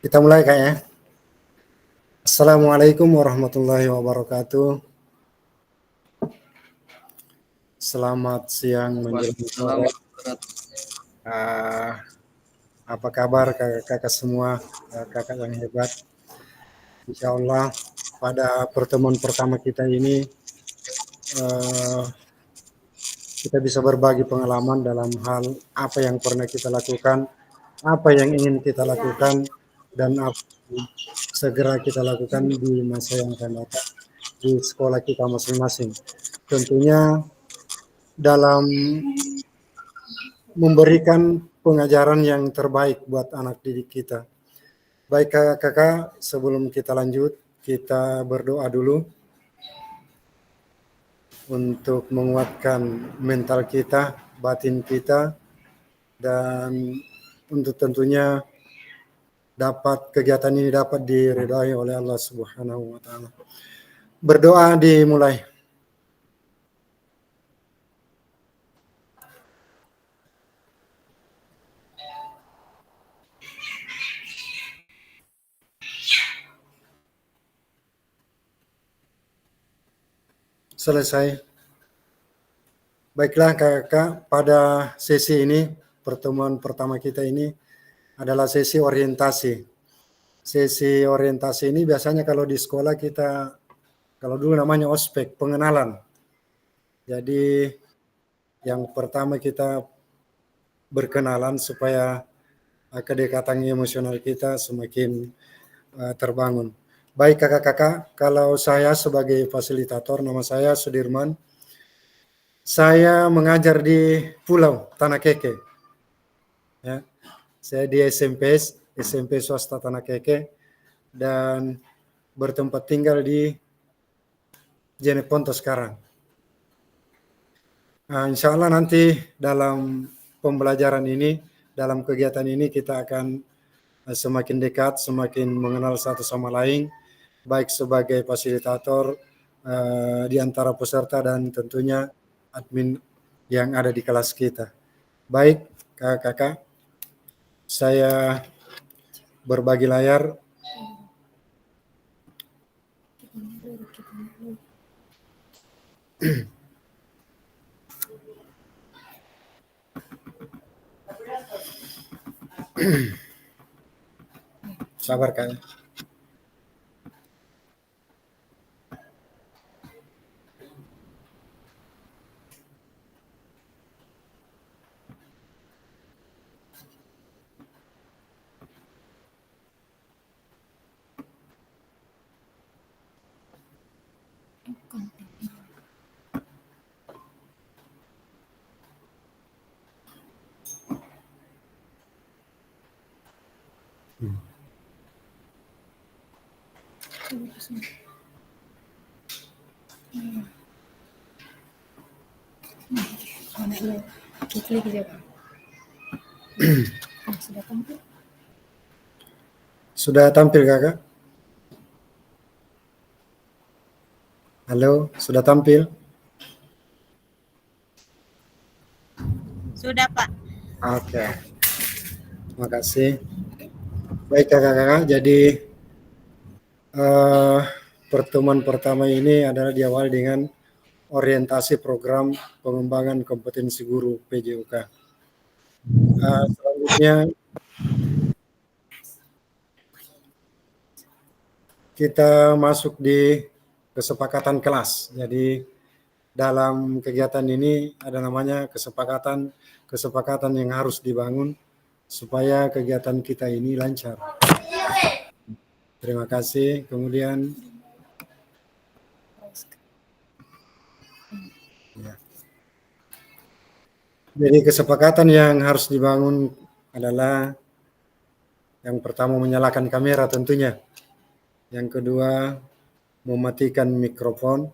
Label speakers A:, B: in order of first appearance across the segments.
A: Kita mulai kayaknya. Assalamualaikum warahmatullahi wabarakatuh. Selamat siang menjelang sore. Apa kabar kakak-kakak semua, kakak yang hebat? Insya Allah pada pertemuan pertama kita ini kita bisa berbagi pengalaman dalam hal apa yang pernah kita lakukan, apa yang ingin kita lakukan, dan apa yang segera kita lakukan di masa yang akan datang di sekolah kita masing-masing. Tentunya dalam memberikan pengajaran yang terbaik buat anak didik kita. Baik kakak-kakak, sebelum kita lanjut, kita berdoa dulu untuk menguatkan mental kita, batin kita, dan untuk tentunya dapat kegiatan ini dapat diridhai oleh Allah Subhanahu wa taala. Berdoa dimulai. Selesai. Baiklah kakak, pada sesi ini, pertemuan pertama kita ini adalah sesi orientasi. Sesi orientasi ini biasanya kalau di sekolah kita, kalau dulu namanya ospek, pengenalan. Jadi yang pertama kita berkenalan supaya kedekatan emosional kita semakin terbangun. Baik kakak-kakak, kalau saya sebagai fasilitator, nama saya Sudirman. Saya mengajar di Pulau Tanah Keke. Ya, saya di SMP swasta Tanah Keke dan bertempat tinggal di Jeneponto sekarang. Nah, insya Allah nanti dalam pembelajaran ini, dalam kegiatan ini kita akan semakin dekat, semakin mengenal satu sama lain, baik sebagai fasilitator di antara peserta dan tentunya admin yang ada di kelas kita. Baik, kakak-kakak, saya berbagi layar. Sabar kak. Sudah tampil kakak? Halo, sudah tampil?
B: Sudah Pak.
A: Oke, terima kasih. Baik kakak-kakak, jadi pertemuan pertama ini adalah diawali dengan orientasi program pengembangan kompetensi guru PJUK. Selanjutnya kita masuk di kesepakatan kelas. Jadi dalam kegiatan ini ada namanya kesepakatan yang harus dibangun supaya kegiatan kita ini lancar. Terima kasih. Kemudian ya. Jadi kesepakatan yang harus dibangun adalah yang pertama menyalakan kamera tentunya. Yang kedua mematikan mikrofon.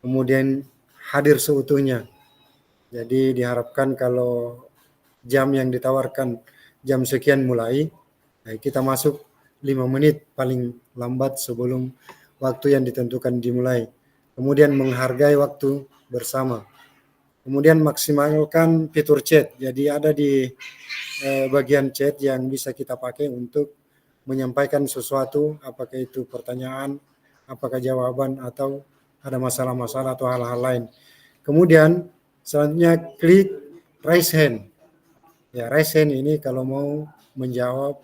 A: Kemudian hadir seutuhnya. Jadi diharapkan kalau jam yang ditawarkan jam sekian mulai, kita masuk 5 menit paling lambat sebelum waktu yang ditentukan dimulai. Kemudian menghargai waktu bersama. Kemudian maksimalkan fitur chat. Jadi ada di bagian chat yang bisa kita pakai untuk menyampaikan sesuatu, apakah itu pertanyaan, apakah jawaban, atau ada masalah-masalah atau hal-hal lain. Kemudian selanjutnya klik raise hand. Ya, raise hand ini kalau mau menjawab,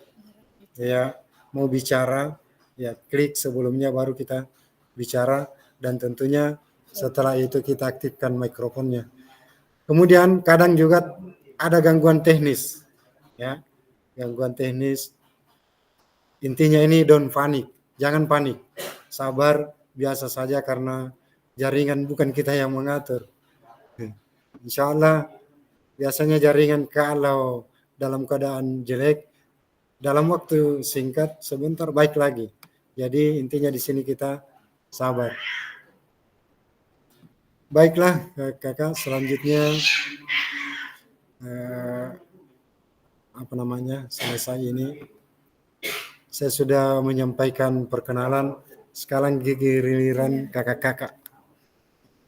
A: ya mau bicara, ya klik sebelumnya baru kita bicara, dan tentunya setelah itu kita aktifkan mikrofonnya. Kemudian kadang juga ada gangguan teknis, ya gangguan teknis. Intinya ini don't panik, jangan panik, sabar, biasa saja karena jaringan bukan kita yang mengatur. Insya Allah biasanya jaringan kalau dalam keadaan jelek, dalam waktu singkat sebentar baik lagi. Jadi intinya di sini kita sabar. Baiklah kakak, selanjutnya selesai ini saya sudah menyampaikan perkenalan. Sekarang giliran kakak-kakak.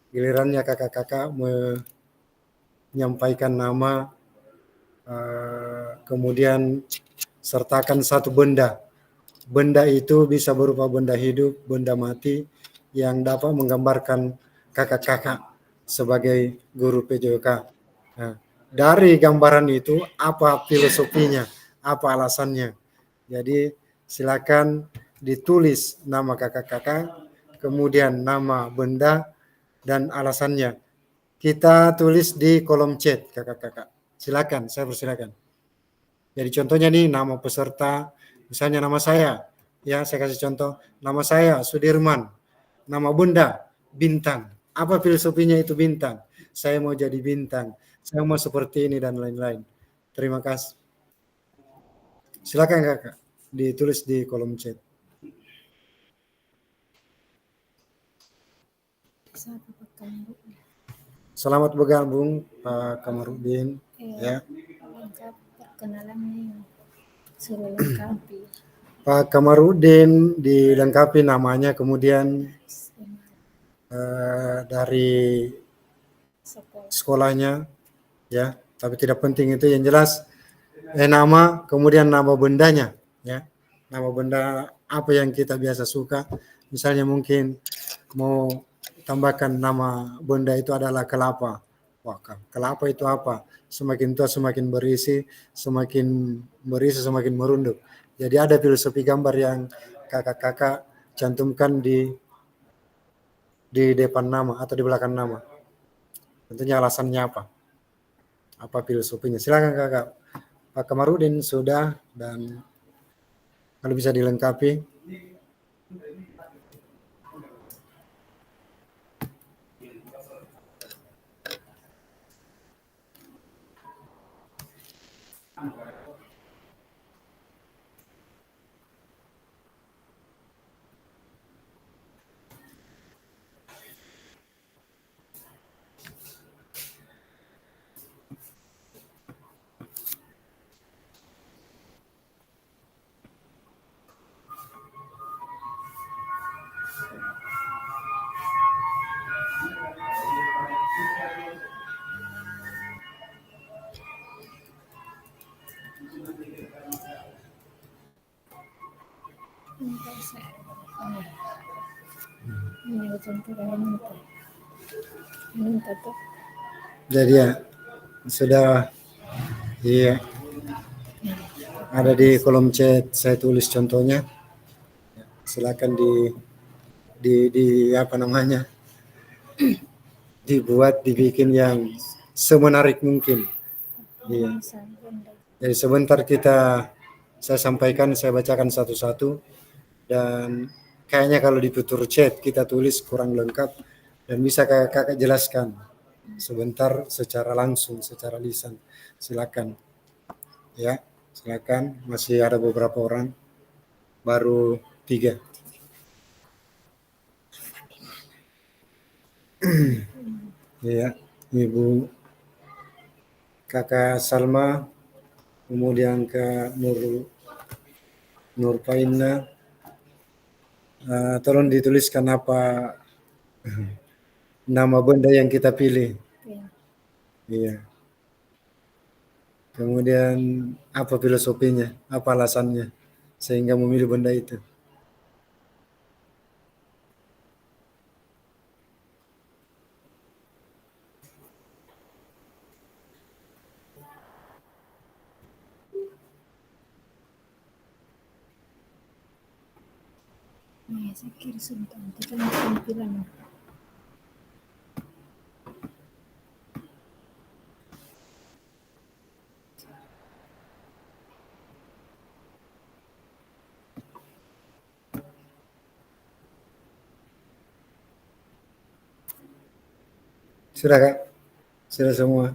A: Gilirannya kakak-kakak menyampaikan nama, kemudian sertakan satu benda. Benda itu bisa berupa benda hidup, benda mati, yang dapat menggambarkan kakak-kakak sebagai guru PJOK. Nah, dari gambaran itu apa filosofinya, apa alasannya. Jadi silakan ditulis nama kakak-kakak, kemudian nama benda dan alasannya. Kita tulis di kolom chat kakak-kakak. Silakan, saya persilakan. Jadi contohnya nih nama peserta, misalnya nama saya, ya saya kasih contoh, nama saya Sudirman, nama bunda bintang. Apa filosofinya itu bintang? Saya mau jadi bintang, saya mau seperti ini dan lain-lain. Terima kasih. Silakan kakak, ditulis di kolom chat. Selamat bergabung Pak Kamarudin. Ya.
B: Perkenalannya suruh lengkapi.
A: Pak Kamarudin dilengkapi namanya, kemudian dari sekolahnya, ya. Tapi tidak penting itu, yang jelas nama, kemudian nama bendanya, ya. Nama benda apa yang kita biasa suka. Misalnya mungkin mau tambahkan nama benda itu adalah kelapa. Wah, kelapa itu apa? Semakin tua semakin berisi semakin merunduk. Jadi ada filosofi gambar yang kakak-kakak cantumkan di depan nama atau di belakang nama. Tentunya alasannya apa? Apa filosofinya? Silakan kakak. Pak Kamarudin sudah, dan kalau bisa dilengkapi. Jadi ya sudah, iya, ada di kolom chat saya tulis contohnya. Silakan di apa namanya, dibikin yang semenarik mungkin. Iya. Jadi sebentar saya sampaikan, saya bacakan satu-satu, dan kayaknya kalau di fitur chat kita tulis kurang lengkap, dan bisa kakak jelaskan sebentar secara langsung, secara lisan. Silakan. Ya, silakan. Masih ada beberapa orang, baru 3. Ya, Ibu Kakak Salma, kemudian Kak Nur Paina. Tolong dituliskan apa nama benda yang kita pilih. Iya. kemudian apa filosofinya, apa alasannya sehingga memilih benda itu.
B: Nah, saya kira sebentar, nanti kan tampilan.
A: Sudah Kak? Sudah semua.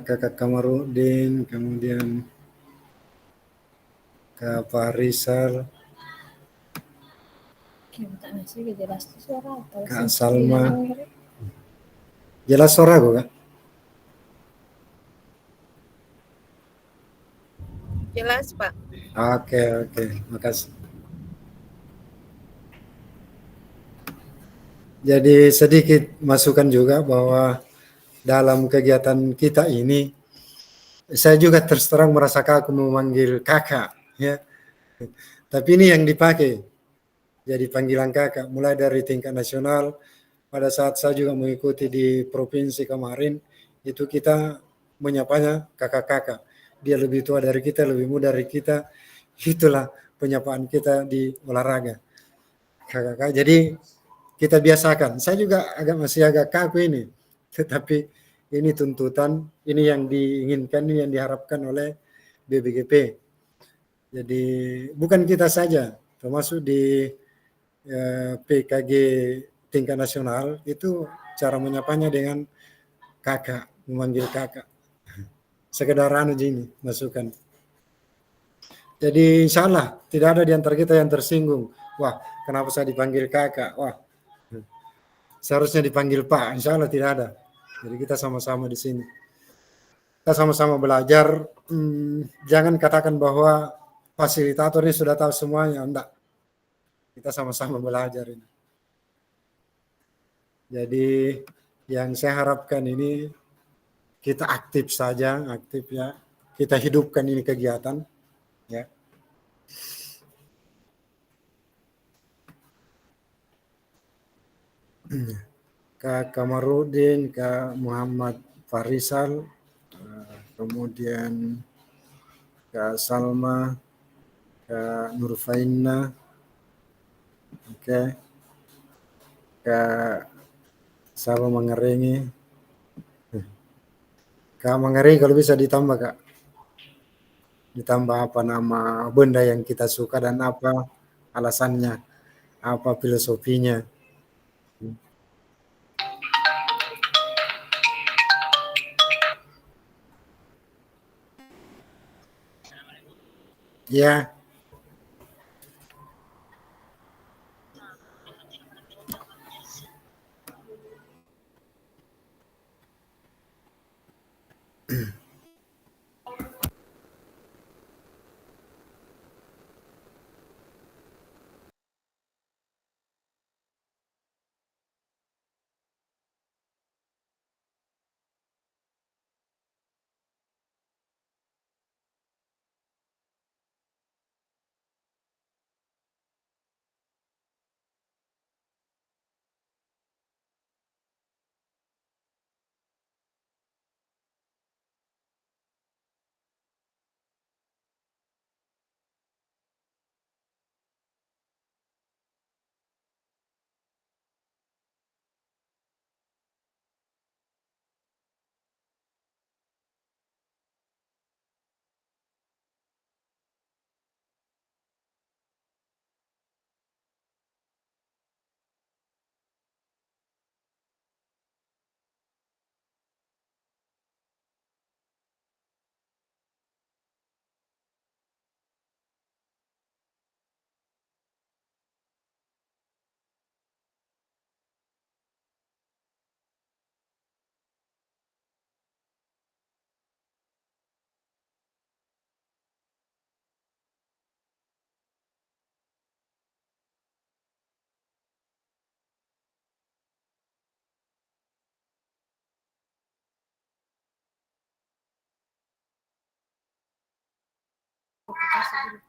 A: Kakak Kamarudin, kemudian Kak Farisal,
B: Oke, bentar, saya jelas tuh suara atau
A: Kak
B: sih
A: Salma.
B: yang mirip.
A: Jelas suara aku Kak?
C: Jelas, Pak.
A: Oke, oke, makasih. Jadi sedikit masukan juga bahwa dalam kegiatan kita ini, saya juga terus terang merasa kaku memanggil kakak, ya. Tapi ini yang dipakai, jadi panggilan kakak, mulai dari tingkat nasional. Pada saat saya juga mengikuti di provinsi kemarin, itu kita menyapanya kakak-kakak. Dia lebih tua dari kita, lebih muda dari kita. Itulah penyapaan kita di olahraga, kakak-kakak. Jadi kita biasakan. Saya juga masih agak kaku ini, tetapi ini tuntutan, ini yang diinginkan, ini yang diharapkan oleh BBGP. Jadi bukan kita saja, termasuk di PKG tingkat nasional itu cara menyapanya dengan kakak, memanggil kakak. Sekedar anu ini masukan. Jadi insya Allah tidak ada di antara kita yang tersinggung. Wah, kenapa saya dipanggil kakak? Wah, seharusnya dipanggil Pak. Insya Allah tidak ada. Jadi kita sama-sama di sini. Kita sama-sama belajar. Jangan katakan bahwa fasilitator ini sudah tahu semuanya. Enggak. Kita sama-sama belajar ini. Jadi yang saya harapkan ini kita aktif saja, aktif ya. Kita hidupkan ini kegiatan, ya. Kak Kamarudin, Kak Muhammad Farisal, kemudian Kak Salma, Kak Nurfaina, oke, Kak Salma Mangarengi, Kak Mangarengi kalau bisa ditambah Kak, ditambah apa nama benda yang kita suka dan apa alasannya, apa filosofinya. Ya,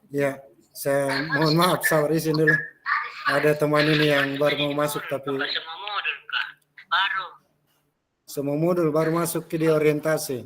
A: Ya, saya mohon maaf, sabar izin dulu. Ada teman ini yang baru mau masuk tapi
C: Semua modul kah? Baru.
A: semua modul baru masuk ke di orientasi.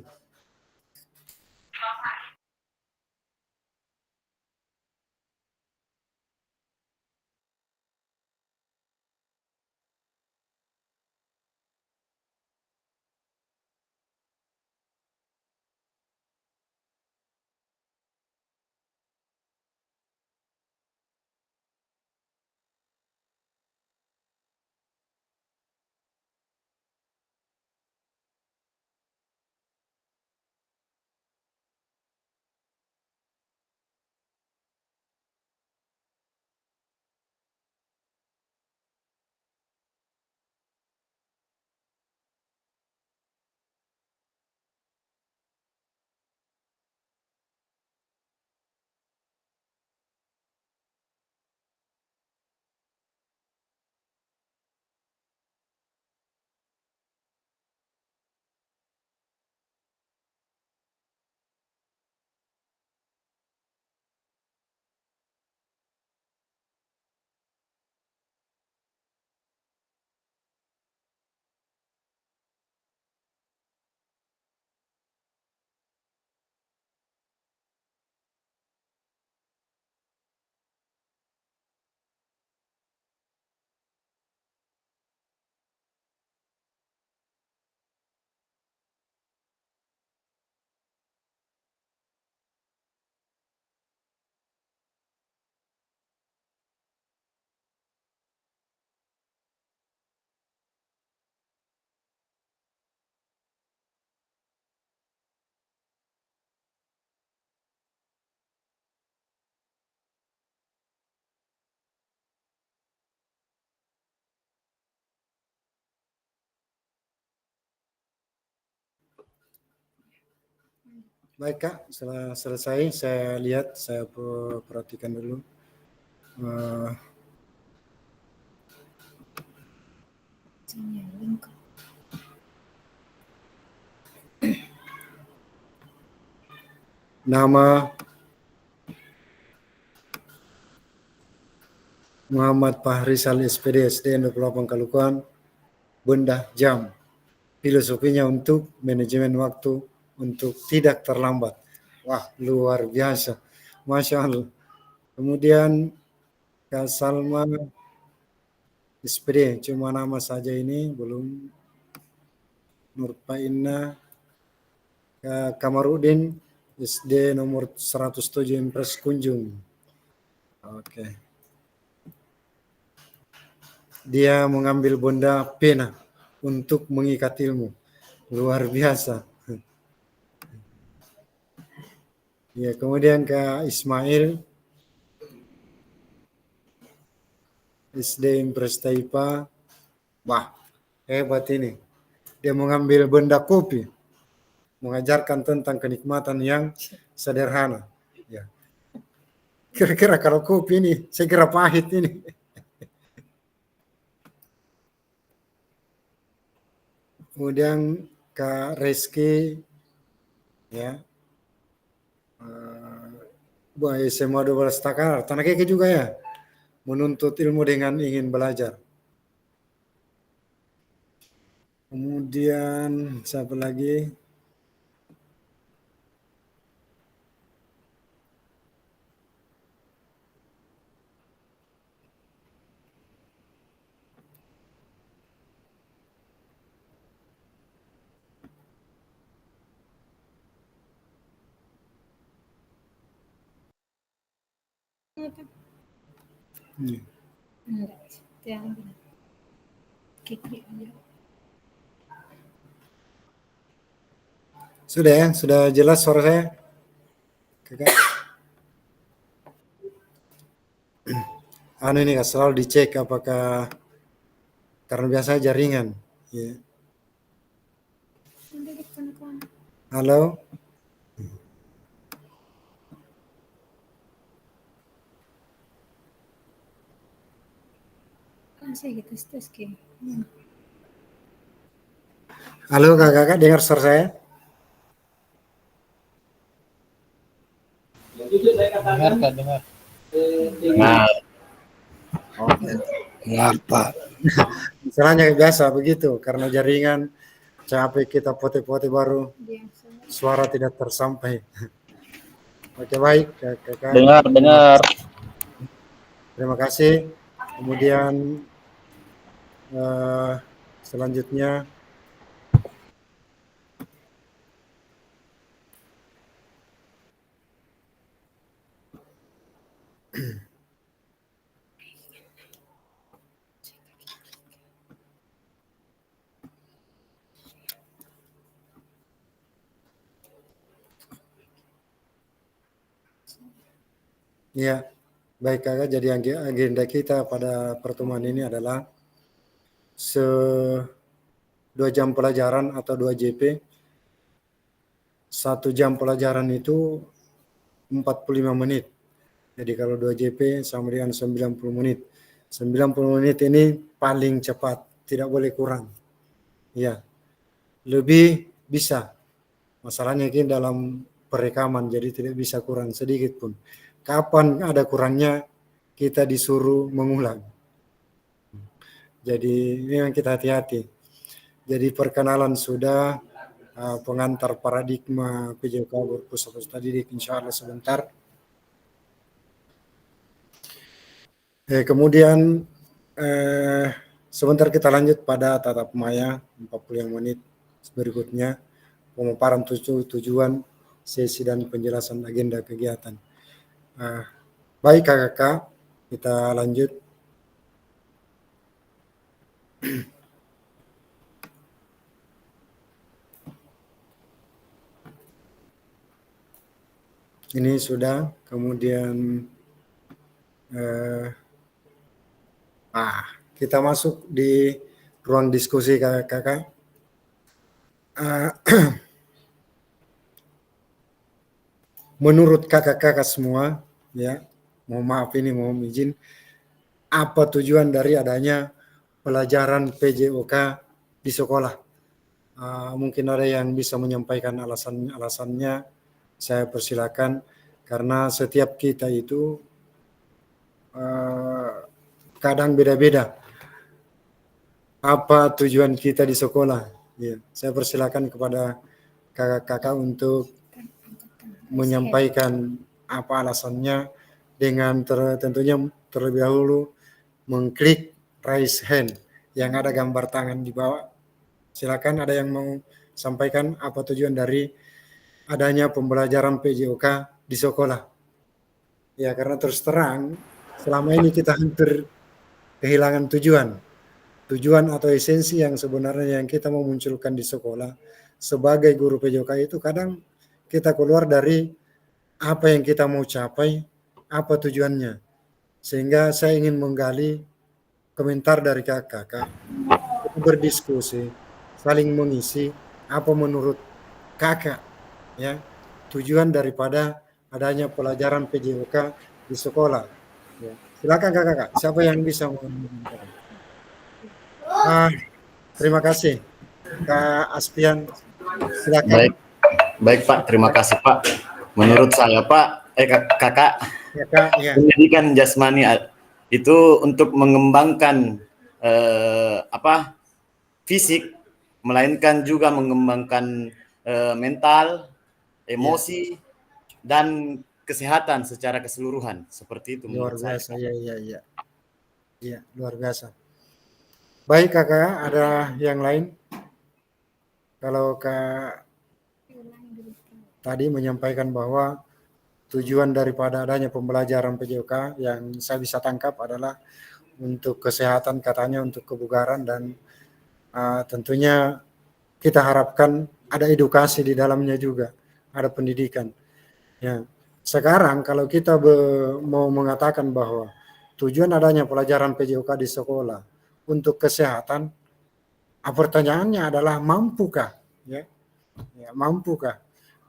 A: Baik Kak, setelah selesai saya lihat, saya perhatikan dulu.
B: Sinyalin kok.
A: Nama Muhammad Fahrizal SPD SDN 28 Kalukuan, benda jam. Filosofinya untuk manajemen waktu, untuk tidak terlambat. Wah, luar biasa. Masya Allah. Kemudian Kak Salma SPD, cuma nama saja ini, belum. Nurpaina Kamarudin SD nomor 107 Impres Kunjung. Oke. Dia mengambil benda pena untuk mengikat ilmu. Luar biasa. Ya, kemudian ke Ismail SD Impres Taipa. Wah, hebat ini. Dia mengambil benda kopi, mengajarkan tentang kenikmatan yang sederhana. Ya. Kira-kira kalau kopi ini, saya kira pahit ini. Kemudian Kak Reski, ya, buah SMA 12 Takar, tanah keke juga ya, menuntut ilmu dengan ingin belajar. Kemudian siapa lagi?
B: Enggak, yang benar. Kiki aja.
A: Sudah ya, sudah jelas suara saya? Kakak. Anu ini selalu dicek apakah karena biasa jaringan. Ya. Halo.
B: Kan saya gitu tes ke.
A: Halo kakak, dengar suara saya?
D: Dengar Kak, dengar.
E: Dengar.
F: Dengar Pak.
A: Misalnya biasa begitu, karena jaringan capek kita pote-pote baru
B: Dia sama.
A: suara tidak tersampai. Oke, baik kakak.
E: Dengar.
A: Terima kasih. Kemudian selanjutnya ya, baik kakak. Jadi agenda kita pada pertemuan ini adalah 2 jam pelajaran atau 2 JP. 1 jam pelajaran itu 45 menit. Jadi kalau 2 JP sama dengan 90 menit. 90 menit ini paling cepat, tidak boleh kurang. Ya, lebih bisa. Masalahnya ini dalam perekaman, jadi tidak bisa kurang sedikit pun. Kapan ada kurangnya, kita disuruh mengulang. Jadi memang kita hati-hati. Jadi perkenalan sudah, pengantar paradigma PJOK berpusat didik insya Allah sebentar. Kemudian sebentar kita lanjut pada tatap maya 40 menit berikutnya, pemaparan tujuan sesi dan penjelasan agenda kegiatan. Baik kakak, kita lanjut. Ini sudah, kemudian kita masuk di ruang diskusi kakak. Menurut kakak-kakak semua, ya, mohon maaf ini, mohon izin, apa tujuan dari adanya pelajaran PJOK di sekolah? Mungkin ada yang bisa menyampaikan alasannya, saya persilakan, karena setiap kita itu kadang beda-beda apa tujuan kita di sekolah. Ya, saya persilakan kepada kakak-kakak untuk menyampaikan apa alasannya dengan tentunya terlebih dahulu mengklik raise hand yang ada gambar tangan di bawah. Silakan, ada yang mau sampaikan apa tujuan dari adanya pembelajaran PJOK di sekolah. Ya, karena terus terang selama ini kita hampir kehilangan tujuan atau esensi yang sebenarnya yang kita mau munculkan di sekolah sebagai guru PJOK itu kadang kita keluar dari apa yang kita mau capai, apa tujuannya. Sehingga saya ingin menggali komentar dari kakak-kakak, berdiskusi, saling mengisi, apa menurut kakak, ya, tujuan daripada adanya pelajaran PJOK di sekolah. Ya. Silakan kakak-kakak, siapa yang bisa menyampaikan? Terima kasih, Kak Aspian. Silakan.
E: Baik Pak, terima kasih Pak. Menurut saya Pak, kakak,
A: Ya.
E: pendidikan jasmani itu untuk mengembangkan fisik, melainkan juga mengembangkan mental, emosi, dan kesehatan secara keseluruhan. Seperti itu
A: Luar
E: menurut
A: biasa,
E: saya.
A: Iya, luar biasa. Baik kakak, ada yang lain? Kalau Kak tadi menyampaikan bahwa tujuan daripada adanya pembelajaran PJOK yang saya bisa tangkap adalah untuk kesehatan katanya, untuk kebugaran, dan tentunya kita harapkan ada edukasi di dalamnya juga, ada pendidikan. Ya. Sekarang kalau kita mau mengatakan bahwa tujuan adanya pelajaran PJOK di sekolah untuk kesehatan, pertanyaannya adalah mampukah? Ya, mampukah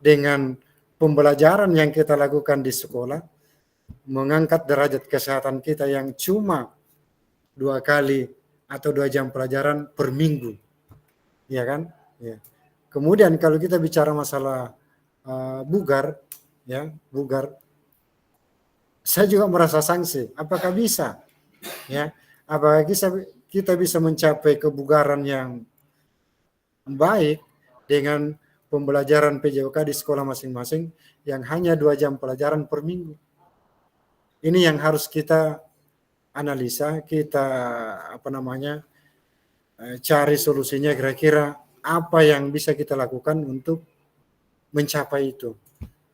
A: dengan pembelajaran yang kita lakukan di sekolah mengangkat derajat kesehatan kita yang cuma 2 kali atau 2 jam pelajaran per minggu, ya kan? Ya. Kemudian kalau kita bicara masalah bugar, ya, bugar, saya juga merasa sanksi. Apakah bisa? Ya, apakah kita bisa mencapai kebugaran yang baik dengan pembelajaran PJOK di sekolah masing-masing yang hanya 2 jam pelajaran per minggu? Ini yang harus kita analisa, kita cari solusinya kira-kira apa yang bisa kita lakukan untuk mencapai itu.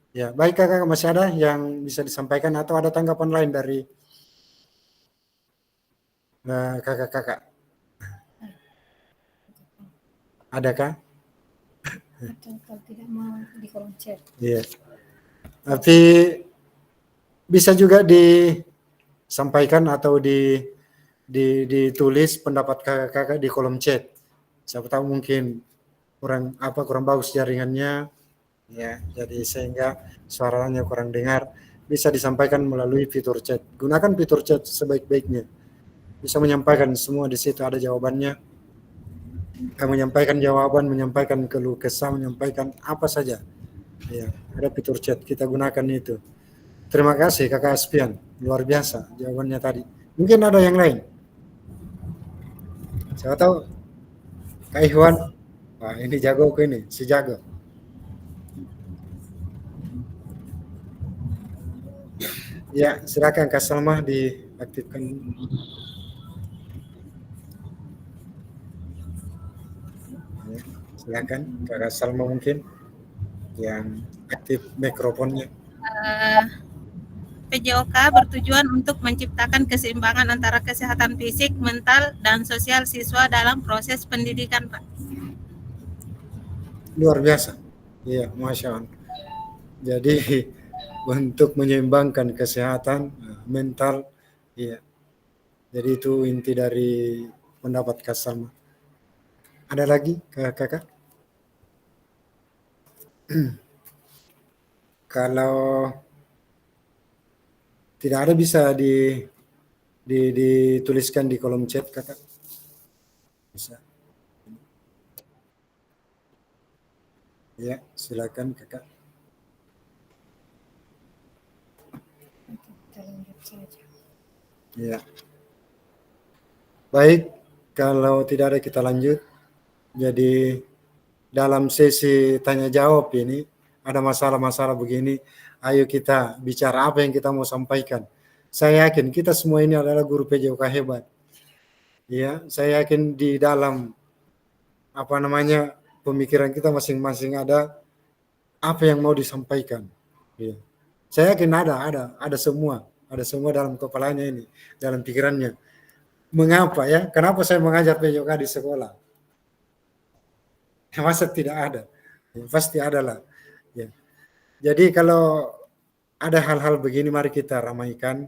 A: Ya, baik kakak, masih ada yang bisa disampaikan atau ada tanggapan lain dari kakak-kakak? Adakah?
B: Atau kalau tidak mau di kolom chat.
A: Iya. Tapi bisa juga disampaikan atau ditulis pendapat kakak-kakak di kolom chat. Siapa tahu mungkin kurang bagus jaringannya, ya. Jadi sehingga suaranya kurang dengar, bisa disampaikan melalui fitur chat. Gunakan fitur chat sebaik-baiknya. Bisa menyampaikan semua di situ ada jawabannya. Menyampaikan jawaban, menyampaikan keluh kesah, menyampaikan apa saja. Ya, ada fitur chat, kita gunakan itu. Terima kasih Kakak Aspian, luar biasa jawabannya tadi. Mungkin ada yang lain. Siapa tahu Kak Ikhwan, wah ini jago ini, si jago. Ya, silakan Kak Salma diaktifkan. Ya, silakan Kakak Salma mungkin yang aktif mikrofonnya.
D: PJOK bertujuan untuk menciptakan keseimbangan antara kesehatan fisik, mental, dan sosial siswa dalam proses pendidikan, Pak.
A: Luar biasa. Iya, Masya Allah. Jadi untuk menyeimbangkan kesehatan mental, iya. Jadi itu inti dari pendapat Kak Salma. Ada lagi kakak? Kalau tidak ada bisa dituliskan di kolom chat kakak. Bisa. Ya, silakan kakak.
B: Kita lanjut saja.
A: Ya. Baik, kalau tidak ada kita lanjut. Jadi dalam sesi tanya jawab ini ada masalah-masalah begini, ayo kita bicara apa yang kita mau sampaikan. Saya yakin kita semua ini adalah guru PJOK hebat. Ya, saya yakin di dalam pemikiran kita masing-masing ada apa yang mau disampaikan. Ya. Saya yakin ada semua dalam kepalanya ini, dalam pikirannya. Mengapa ya? Kenapa saya mengajar PJOK di sekolah? Masa tidak ada? Ya, pasti ada lah. Ya. Jadi kalau ada hal-hal begini mari kita ramaikan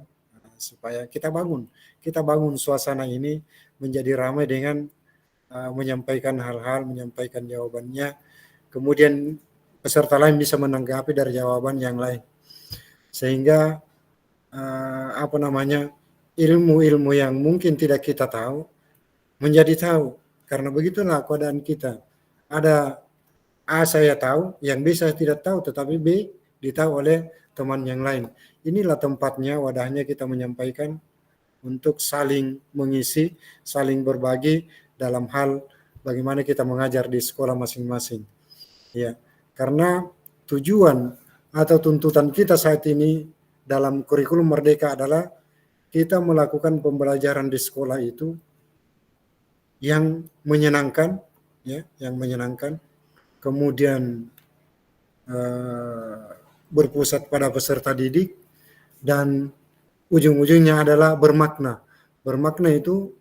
A: supaya kita bangun suasana ini menjadi ramai dengan menyampaikan hal-hal, menyampaikan jawabannya, kemudian peserta lain bisa menanggapi dari jawaban yang lain, sehingga ilmu-ilmu yang mungkin tidak kita tahu menjadi tahu, karena begitulah keadaan kita. Ada A saya tahu, yang B saya tidak tahu, tetapi B ditahu oleh teman yang lain. Inilah tempatnya, wadahnya kita menyampaikan untuk saling mengisi, saling berbagi dalam hal bagaimana kita mengajar di sekolah masing-masing. Ya, karena tujuan atau tuntutan kita saat ini dalam kurikulum Merdeka adalah kita melakukan pembelajaran di sekolah itu yang menyenangkan, ya, yang menyenangkan, kemudian berpusat pada peserta didik, dan ujung-ujungnya adalah bermakna. Bermakna itu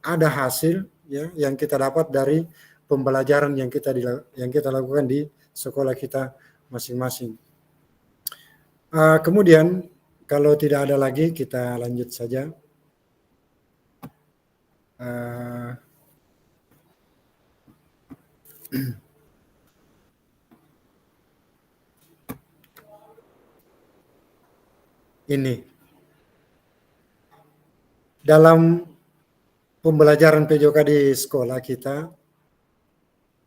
A: ada hasil, ya, yang kita dapat dari pembelajaran yang kita lakukan di sekolah kita masing-masing. Kemudian kalau tidak ada lagi kita lanjut saja. Ini dalam pembelajaran PJOK di sekolah kita,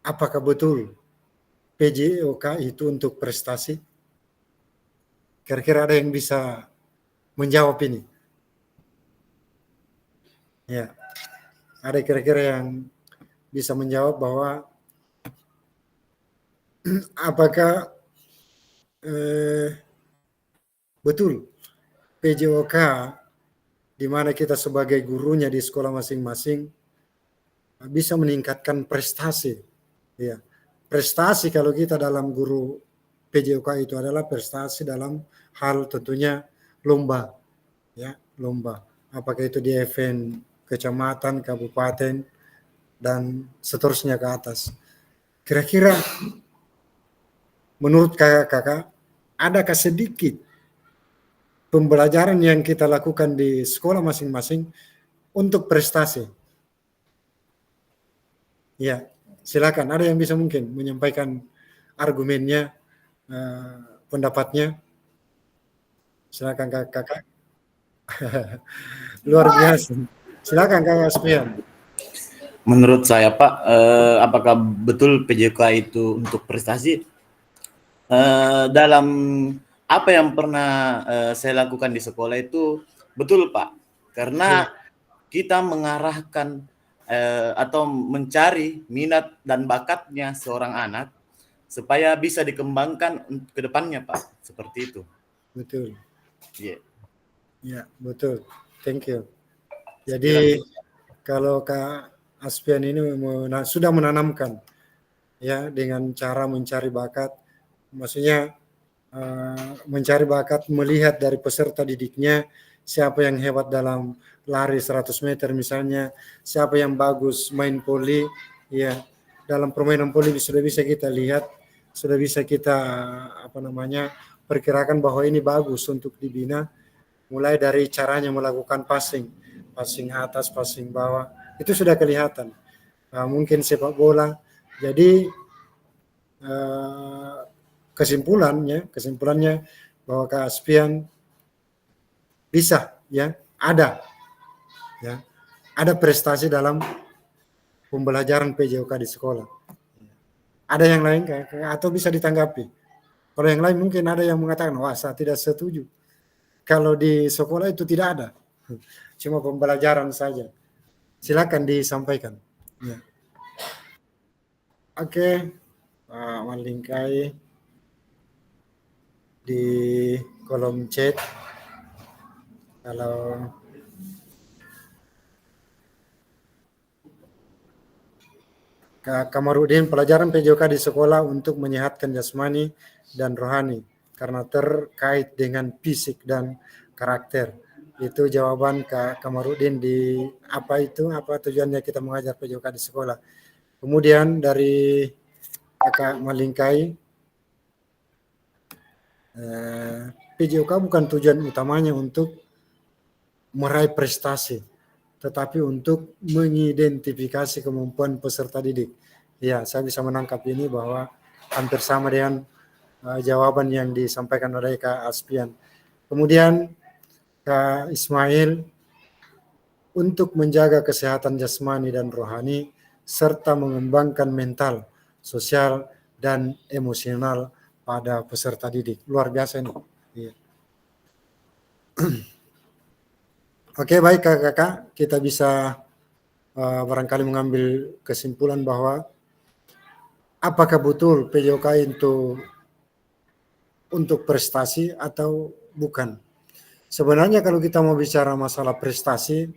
A: apakah betul PJOK itu untuk prestasi? Kira-kira ada yang bisa menjawab ini? Ya, ada kira-kira yang bisa menjawab bahwa apakah betul PJOK di mana kita sebagai gurunya di sekolah masing-masing bisa meningkatkan prestasi. Ya, prestasi kalau kita dalam guru PJOK itu adalah prestasi dalam hal tentunya lomba, ya lomba. Apakah itu di event kecamatan, kabupaten, dan seterusnya ke atas. Kira-kira menurut kakak, adakah sedikit pembelajaran yang kita lakukan di sekolah masing-masing untuk prestasi? Ya, silakan. Ada yang bisa mungkin menyampaikan argumennya, pendapatnya. Silakan kakak. Luar biasa. Silakan Kak Aspian.
E: Menurut saya Pak, apakah betul PJOK itu untuk prestasi? Dalam apa yang pernah saya lakukan di sekolah itu betul Pak, karena kita mengarahkan atau mencari minat dan bakatnya seorang anak supaya bisa dikembangkan ke depannya Pak, seperti itu.
A: Betul.
E: Iya.
A: Ya, betul. Thank you. Jadi kalau Kak Aspian ini sudah menanamkan ya dengan cara mencari bakat, maksudnya mencari bakat melihat dari peserta didiknya siapa yang hebat dalam lari 100 meter misalnya, siapa yang bagus main voli, ya dalam permainan voli sudah bisa kita lihat, sudah bisa kita perkirakan bahwa ini bagus untuk dibina, mulai dari caranya melakukan passing atas, passing bawah, itu sudah kelihatan. Mungkin sepak bola. Jadi kesimpulannya bahwa Kak Aspian bisa, ya ada prestasi dalam pembelajaran PJOK di sekolah. Ada yang lain atau bisa ditanggapi? Kalau yang lain mungkin ada yang mengatakan, wah saya tidak setuju. Kalau di sekolah itu tidak ada, cuma pembelajaran saja. Silakan disampaikan. Ya. Oke, Pak Malingkai di kolom chat. Kalau Kak Kamarudin, pelajaran PJOK di sekolah untuk menyehatkan jasmani dan rohani karena terkait dengan fisik dan karakter. Itu jawaban Kak Kamarudin di apa tujuannya kita mengajar PJOK di sekolah. Kemudian dari Kakak Malingkai, PJOK bukan tujuan utamanya untuk meraih prestasi, tetapi untuk mengidentifikasi kemampuan peserta didik. Ya, saya bisa menangkap ini bahwa hampir sama dengan jawaban yang disampaikan oleh Kak Aspian. Kemudian Kak Ismail, untuk menjaga kesehatan jasmani dan rohani serta mengembangkan mental, sosial, dan emosional pada peserta didik. Luar biasa ini. Iya. Oke, baik kakak, kita bisa barangkali mengambil kesimpulan bahwa apakah betul PJOK itu untuk prestasi atau bukan. Sebenarnya kalau kita mau bicara masalah prestasi,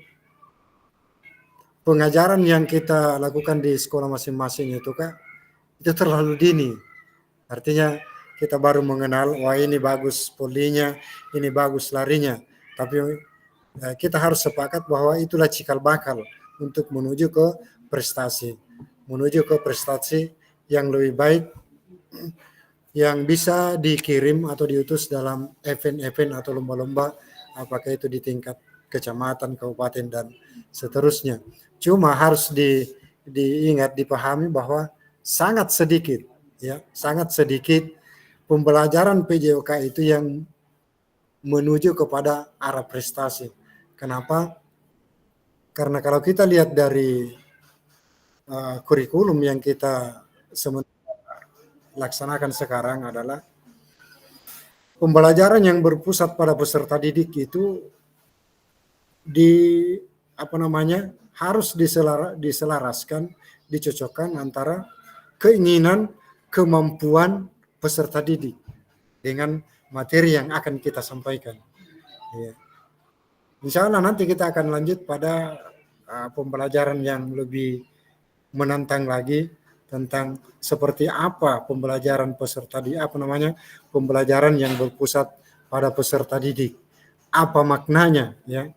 A: pengajaran yang kita lakukan di sekolah masing-masing itu Kak, itu terlalu dini. Artinya kita baru mengenal, wah ini bagus polinya, ini bagus larinya. Tapi kita harus sepakat bahwa itulah cikal bakal untuk menuju ke prestasi. Menuju ke prestasi yang lebih baik, yang bisa dikirim atau diutus dalam event-event atau lomba-lomba, apakah itu di tingkat kecamatan, kabupaten, dan seterusnya. Cuma harus diingat, dipahami bahwa sangat sedikit pembelajaran PJOK itu yang menuju kepada arah prestasi. Kenapa? Karena kalau kita lihat dari kurikulum yang kita laksanakan sekarang adalah pembelajaran yang berpusat pada peserta didik itu harus diselaraskan, dicocokkan antara keinginan, kemampuan peserta didik dengan materi yang akan kita sampaikan. Ya. Insya Allah nanti kita akan lanjut pada pembelajaran yang lebih menantang lagi tentang seperti apa pembelajaran pembelajaran yang berpusat pada peserta didik, apa maknanya, ya.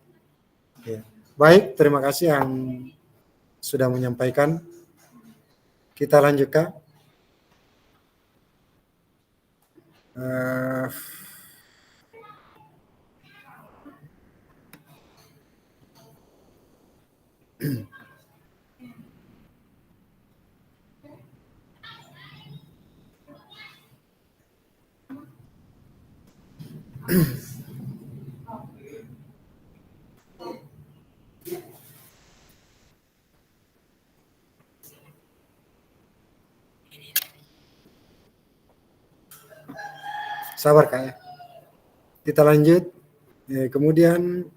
A: Ya. Baik, terima kasih yang sudah menyampaikan. Kita lanjut, Kak. Sabar, Kak, ya. Kita lanjut. Kemudian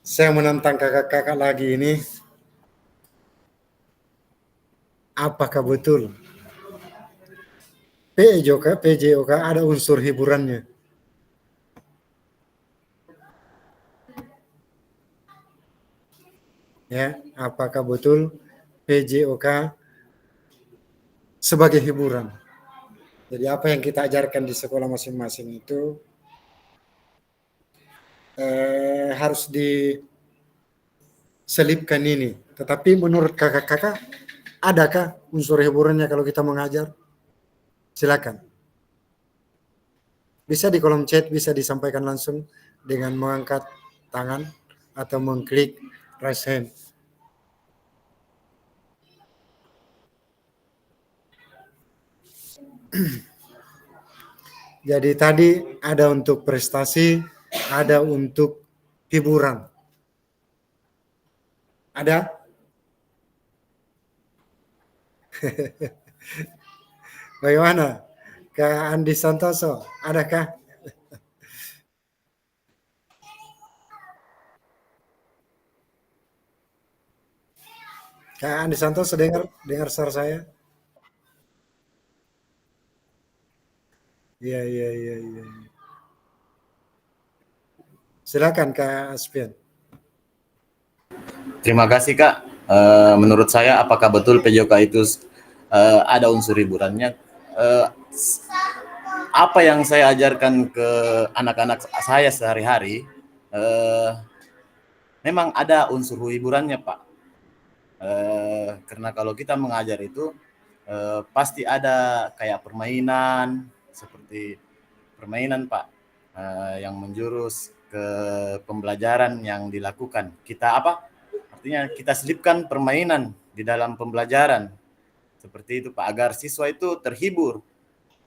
A: saya menantang kakak-kakak lagi ini. Apakah betul PJOK ada unsur hiburannya? Ya, apakah betul PJOK sebagai hiburan? Jadi apa yang kita ajarkan di sekolah masing-masing itu harus diselipkan ini. Tetapi menurut kakak-kakak, adakah unsur hiburannya kalau kita mengajar? Silakan. Bisa di kolom chat, bisa disampaikan langsung dengan mengangkat tangan atau mengklik raise hand. Jadi tadi ada untuk prestasi, ada untuk hiburan. Ada? Bagaimana? Kak Andi Santoso, adakah? Kak Andi Santoso dengar suara saya? Iya. Silakan Kak Aspian.
E: Terima kasih, Kak. Menurut saya, apakah betul PJOK itu ada unsur hiburannya? Apa yang saya ajarkan ke anak-anak saya sehari-hari, memang ada unsur hiburannya, Pak. Karena kalau kita mengajar itu pasti ada kayak permainan, seperti permainan, Pak, yang menjurus ke pembelajaran yang dilakukan. Artinya kita selipkan permainan di dalam pembelajaran. Seperti itu, Pak, agar siswa itu terhibur,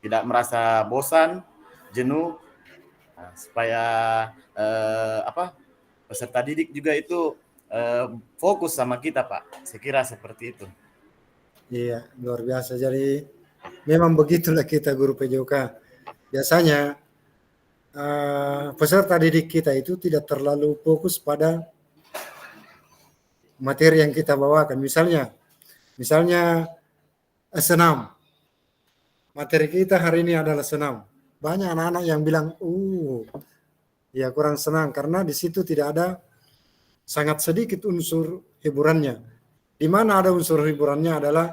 E: tidak merasa bosan, jenuh, supaya peserta didik juga itu fokus sama kita, Pak. Saya kira seperti itu.
A: Iya, luar biasa. Jadi memang begitulah kita guru PJOK. Biasanya peserta didik kita itu tidak terlalu fokus pada materi yang kita bawakan. Misalnya senam. Materi kita hari ini adalah senam. Banyak anak-anak yang bilang, ya kurang senang karena di situ tidak ada, sangat sedikit unsur hiburannya. Di mana ada unsur hiburannya adalah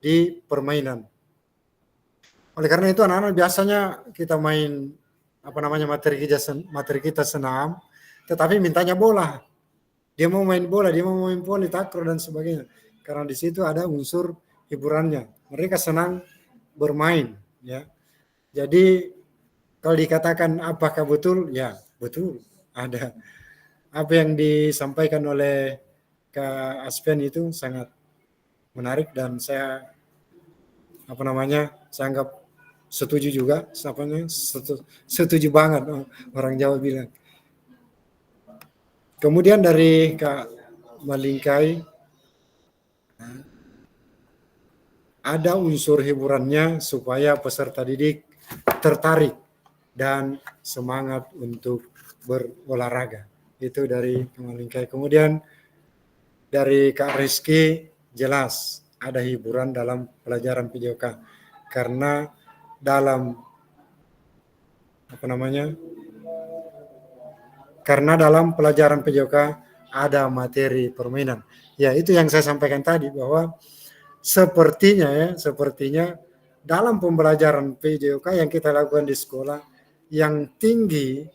A: di permainan. Oleh karena itu anak-anak biasanya kita main materi kita senam, tetapi mintanya bola. Dia mau main bola, dia mau main voli, takraw dan sebagainya. Karena di situ ada unsur hiburannya. Mereka senang bermain, ya. Jadi kalau dikatakan apakah betul? Ya, betul. Ada. Apa yang disampaikan oleh Kak Aspian itu sangat menarik dan saya saya anggap setuju juga, setuju banget orang Jawa bilang. Kemudian dari Kak Malingkai, ada unsur hiburannya supaya peserta didik tertarik dan semangat untuk berolahraga. Itu dari Kemenlingkai. Kemudian dari Kak Rizky jelas ada hiburan dalam pelajaran PJOK karena dalam karena dalam pelajaran PJOK ada materi permainan. Ya, itu yang saya sampaikan tadi bahwa sepertinya dalam pembelajaran PJOK yang kita lakukan di sekolah yang tinggi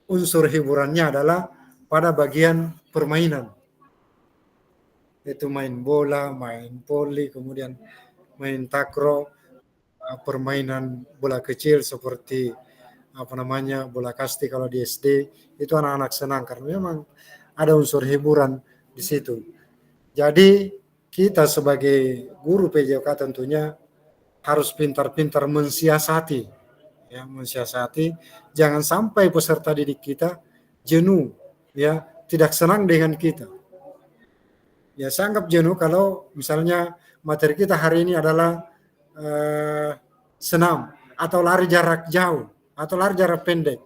A: unsur hiburannya adalah pada bagian permainan. Itu main bola, main voli, kemudian main takraw, permainan bola kecil seperti bola kasti kalau di SD, itu anak-anak senang karena memang ada unsur hiburan di situ. Jadi kita sebagai guru PJOK tentunya harus pintar-pintar mensiasati, ya, mensiasati jangan sampai peserta didik kita jenuh, ya, tidak senang dengan kita. Ya, saya anggap jenuh kalau misalnya materi kita hari ini adalah senam atau lari jarak jauh atau lari jarak pendek.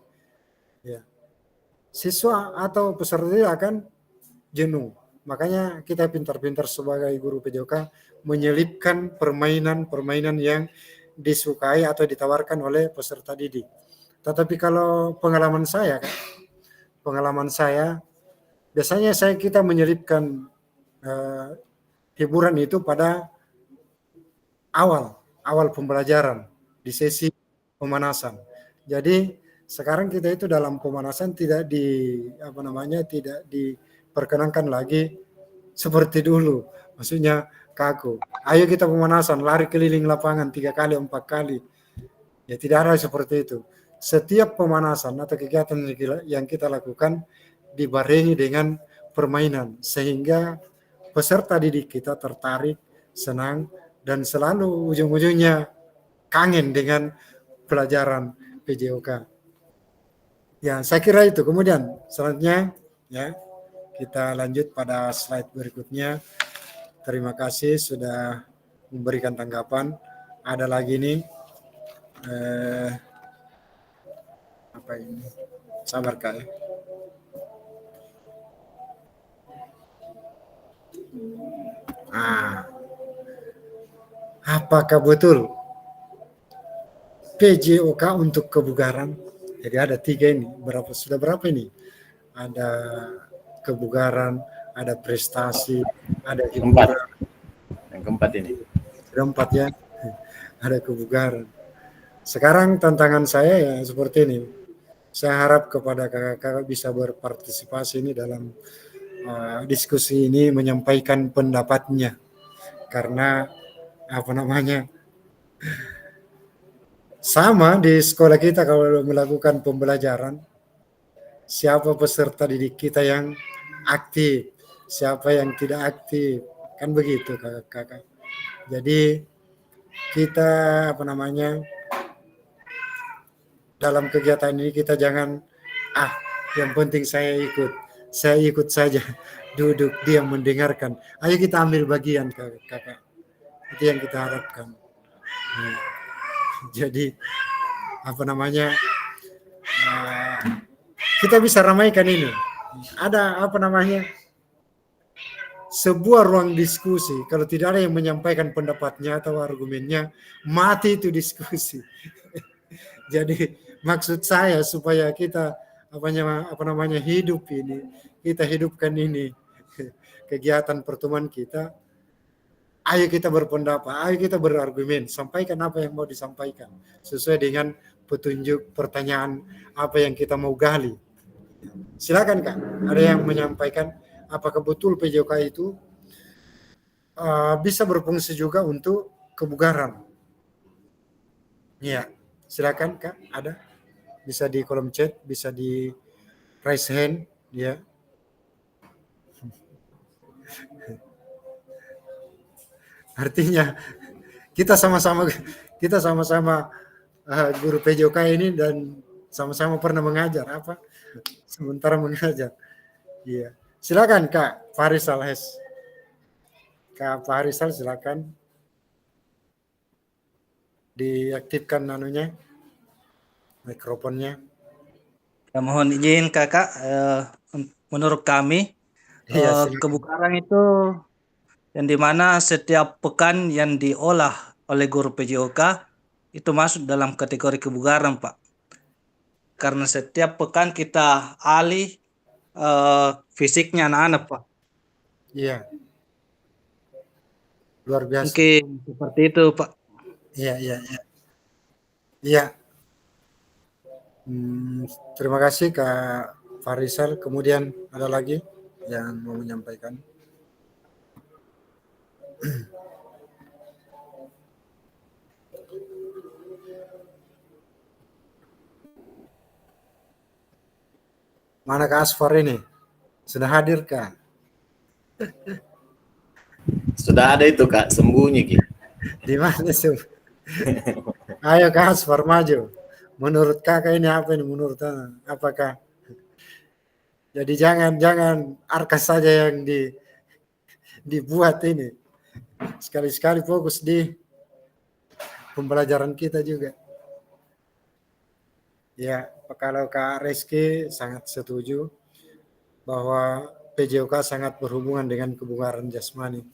A: Ya. Siswa atau peserta akan jenuh. Makanya kita pintar-pintar sebagai guru PJOK menyelipkan permainan-permainan yang disukai atau ditawarkan oleh peserta didik. Tetapi kalau pengalaman saya biasanya kita menyelipkan hiburan itu pada awal pembelajaran di sesi pemanasan. Jadi sekarang kita itu dalam pemanasan tidak diperkenankan lagi seperti dulu. Maksudnya kaku. Ayo kita pemanasan, lari keliling lapangan 3 kali, 4 kali. Ya tidak ada seperti itu. Setiap pemanasan atau kegiatan yang kita lakukan dibarengi dengan permainan sehingga peserta didik kita tertarik, senang, dan selalu ujung-ujungnya kangen dengan pelajaran PJOK. Ya, saya kira itu. Kemudian selanjutnya, ya, kita lanjut pada slide berikutnya. Terima kasih sudah memberikan tanggapan. Ada lagi nih, apa ini? Sabar Kak ya. Apakah betul PJOK untuk kebugaran? Jadi ada 3 ini. Sudah berapa ini? Ada kebugaran, ada prestasi, ada hiburan.
E: Yang keempat ini.
A: Keempat ya. Ada kebugaran. Sekarang tantangan saya ya seperti ini. Saya harap kepada kakak-kakak bisa berpartisipasi ini dalam diskusi ini, menyampaikan pendapatnya. Karena sama di sekolah kita kalau melakukan pembelajaran, siapa peserta didik kita yang aktif, siapa yang tidak aktif, kan begitu kakak-kakak. Jadi kita dalam kegiatan ini kita jangan yang penting saya ikut saja, duduk diam mendengarkan. Ayo kita ambil bagian kakak. Itu yang kita harapkan. Jadi kita bisa ramaikan ini. Ada sebuah ruang diskusi. Kalau tidak ada yang menyampaikan pendapatnya atau argumennya, mati itu diskusi. Jadi maksud saya supaya kita hidup ini, kita hidupkan ini kegiatan pertemuan kita. Ayo kita berpendapat, ayo kita berargumen, sampaikan apa yang mau disampaikan sesuai dengan petunjuk pertanyaan apa yang kita mau gali. Silakan Kak, ada yang menyampaikan apakah betul PJOK itu bisa berfungsi juga untuk kebugaran? Ya, silakan Kak, ada. Bisa di kolom chat, bisa di raise hand, ya. Artinya kita sama-sama guru PJOK ini dan sama-sama pernah mengajar sementara mengajar. Iya. Silakan Kak Faris Alhes. Kak Farisal silakan diaktifkan anunya, mikrofonnya.
F: Ya, mohon izin kakak, menurut kami
A: Iya, silakan.
F: kebugaran itu yang dimana setiap pekan yang diolah oleh guru PJOK itu masuk dalam kategori kebugaran, Pak. Karena setiap pekan kita alih fisiknya anak-anak, Pak.
A: Iya. Luar biasa.
F: Mungkin seperti itu, Pak.
A: Iya, iya, iya. Iya. Terima kasih Kak Farisal. Kemudian ada lagi yang mau menyampaikan? Mana Kak Asfar ini? Sudah hadir Kak?
E: Sudah ada itu Kak, sembunyi Ki.
A: Di mana sih? Ayo Kak Asfar maju. Menurut Kakak ini apa ini menurut Anda? Apakah? Jadi jangan arkas saja yang dibuat ini. Sekali-sekali fokus di pembelajaran kita juga. Ya, kalau Kak Reski sangat setuju bahwa PJOK sangat berhubungan dengan kebugaran jasmani.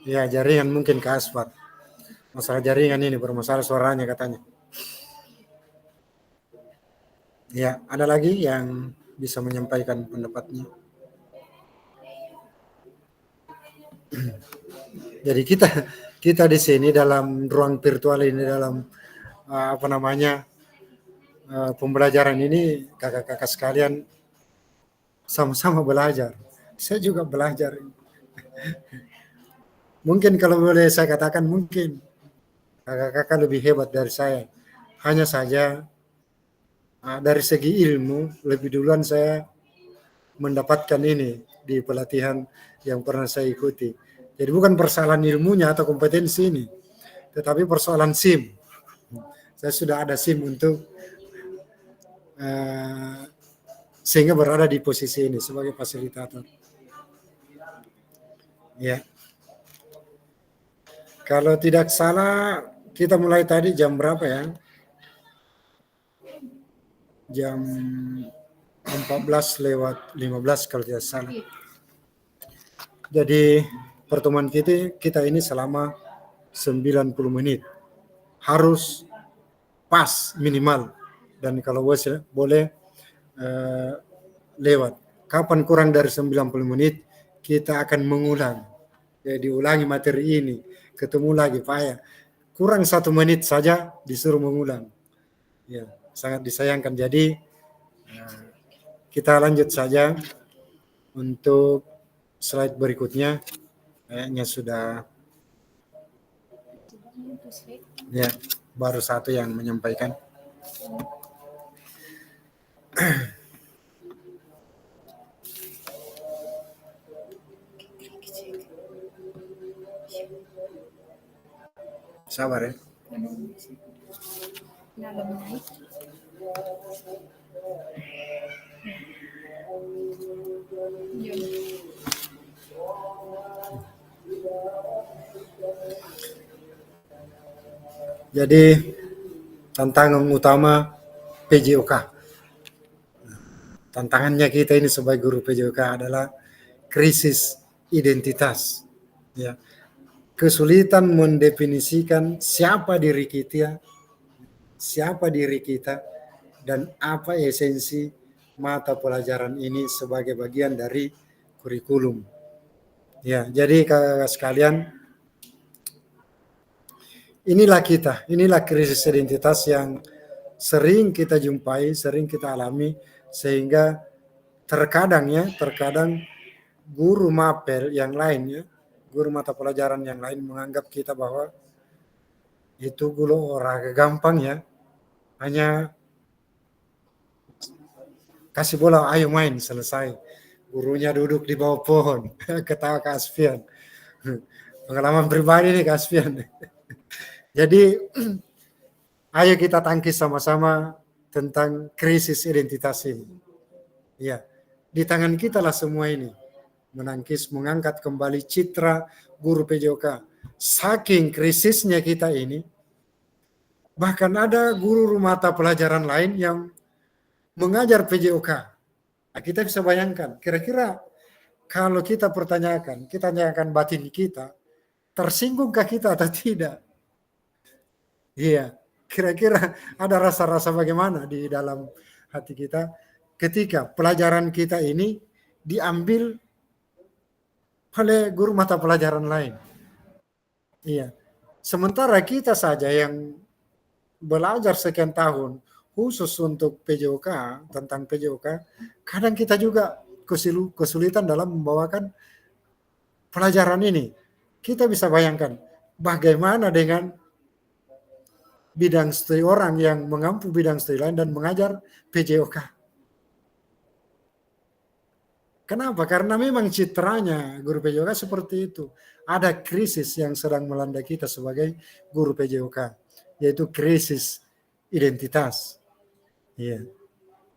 A: Ya jaringan mungkin Kak Asfar. Masalah jaringan ini bermasalah suaranya katanya. Ya, ada lagi yang bisa menyampaikan pendapatnya? Jadi kita di sini dalam ruang virtual ini dalam pembelajaran ini kakak-kakak sekalian sama-sama belajar. Saya juga belajar. Mungkin kalau boleh saya katakan mungkin kakak-kakak lebih hebat dari saya. Hanya saja dari segi ilmu lebih duluan saya mendapatkan ini di pelatihan yang pernah saya ikuti. Jadi bukan persoalan ilmunya atau kompetensi ini, tetapi persoalan SIM. Saya sudah ada SIM untuk sehingga berada di posisi ini sebagai fasilitator. Ya. Kalau tidak salah kita mulai tadi jam berapa ya? Jam 14:15 kalau tidak salah. Jadi pertemuan kita ini selama 90 menit. Harus pas minimal. Dan kalau boleh lewat. Kapan kurang dari 90 menit kita akan mengulang. Jadi ulangi materi ini. Ketemu lagi payah. Kurang 1 menit saja disuruh mengulang. Ya, sangat disayangkan. Jadi kita lanjut saja untuk slide berikutnya. Kayaknya sudah ya baru satu yang menyampaikan. Sabar ya.
B: Dalam naik.
A: Jadi tantangan utama PJOK. Tantangannya kita ini sebagai guru PJOK adalah krisis identitas. Ya. Kesulitan mendefinisikan siapa diri kita, dan apa esensi mata pelajaran ini sebagai bagian dari kurikulum. Ya, jadi kakak sekalian, inilah krisis identitas yang sering kita jumpai, sering kita alami, sehingga terkadang guru mapel yang lainnya, guru mata pelajaran yang lain menganggap kita bahwa itu guru orang gampang ya, hanya kasih bola ayo main selesai. Gurunya duduk di bawah pohon, ketawa Kak Asfian. Pengalaman pribadi nih Kak Asfian. Jadi Ayo kita tangkis sama-sama tentang krisis identitas ini. Ya, di tangan kita lah semua ini. Menangkis, mengangkat kembali citra guru PJOK. Saking krisisnya kita ini, bahkan ada guru mata pelajaran lain yang mengajar PJOK. Nah, kita bisa bayangkan, kira-kira kalau kita tanyakan batin kita, tersinggungkah kita atau tidak? Iya, kira-kira ada rasa-rasa bagaimana di dalam hati kita ketika pelajaran kita ini diambil oleh guru mata pelajaran lain. Iya, sementara kita saja yang belajar sekian tahun khusus untuk PJOK, tentang PJOK, kadang kita juga kesulitan dalam membawakan pelajaran ini. Kita bisa bayangkan bagaimana dengan bidang studi orang yang mengampu bidang studi lain dan mengajar PJOK. Kenapa? Karena memang citranya guru PJOK seperti itu. Ada krisis yang sedang melanda kita sebagai guru PJOK, yaitu krisis identitas. Iya.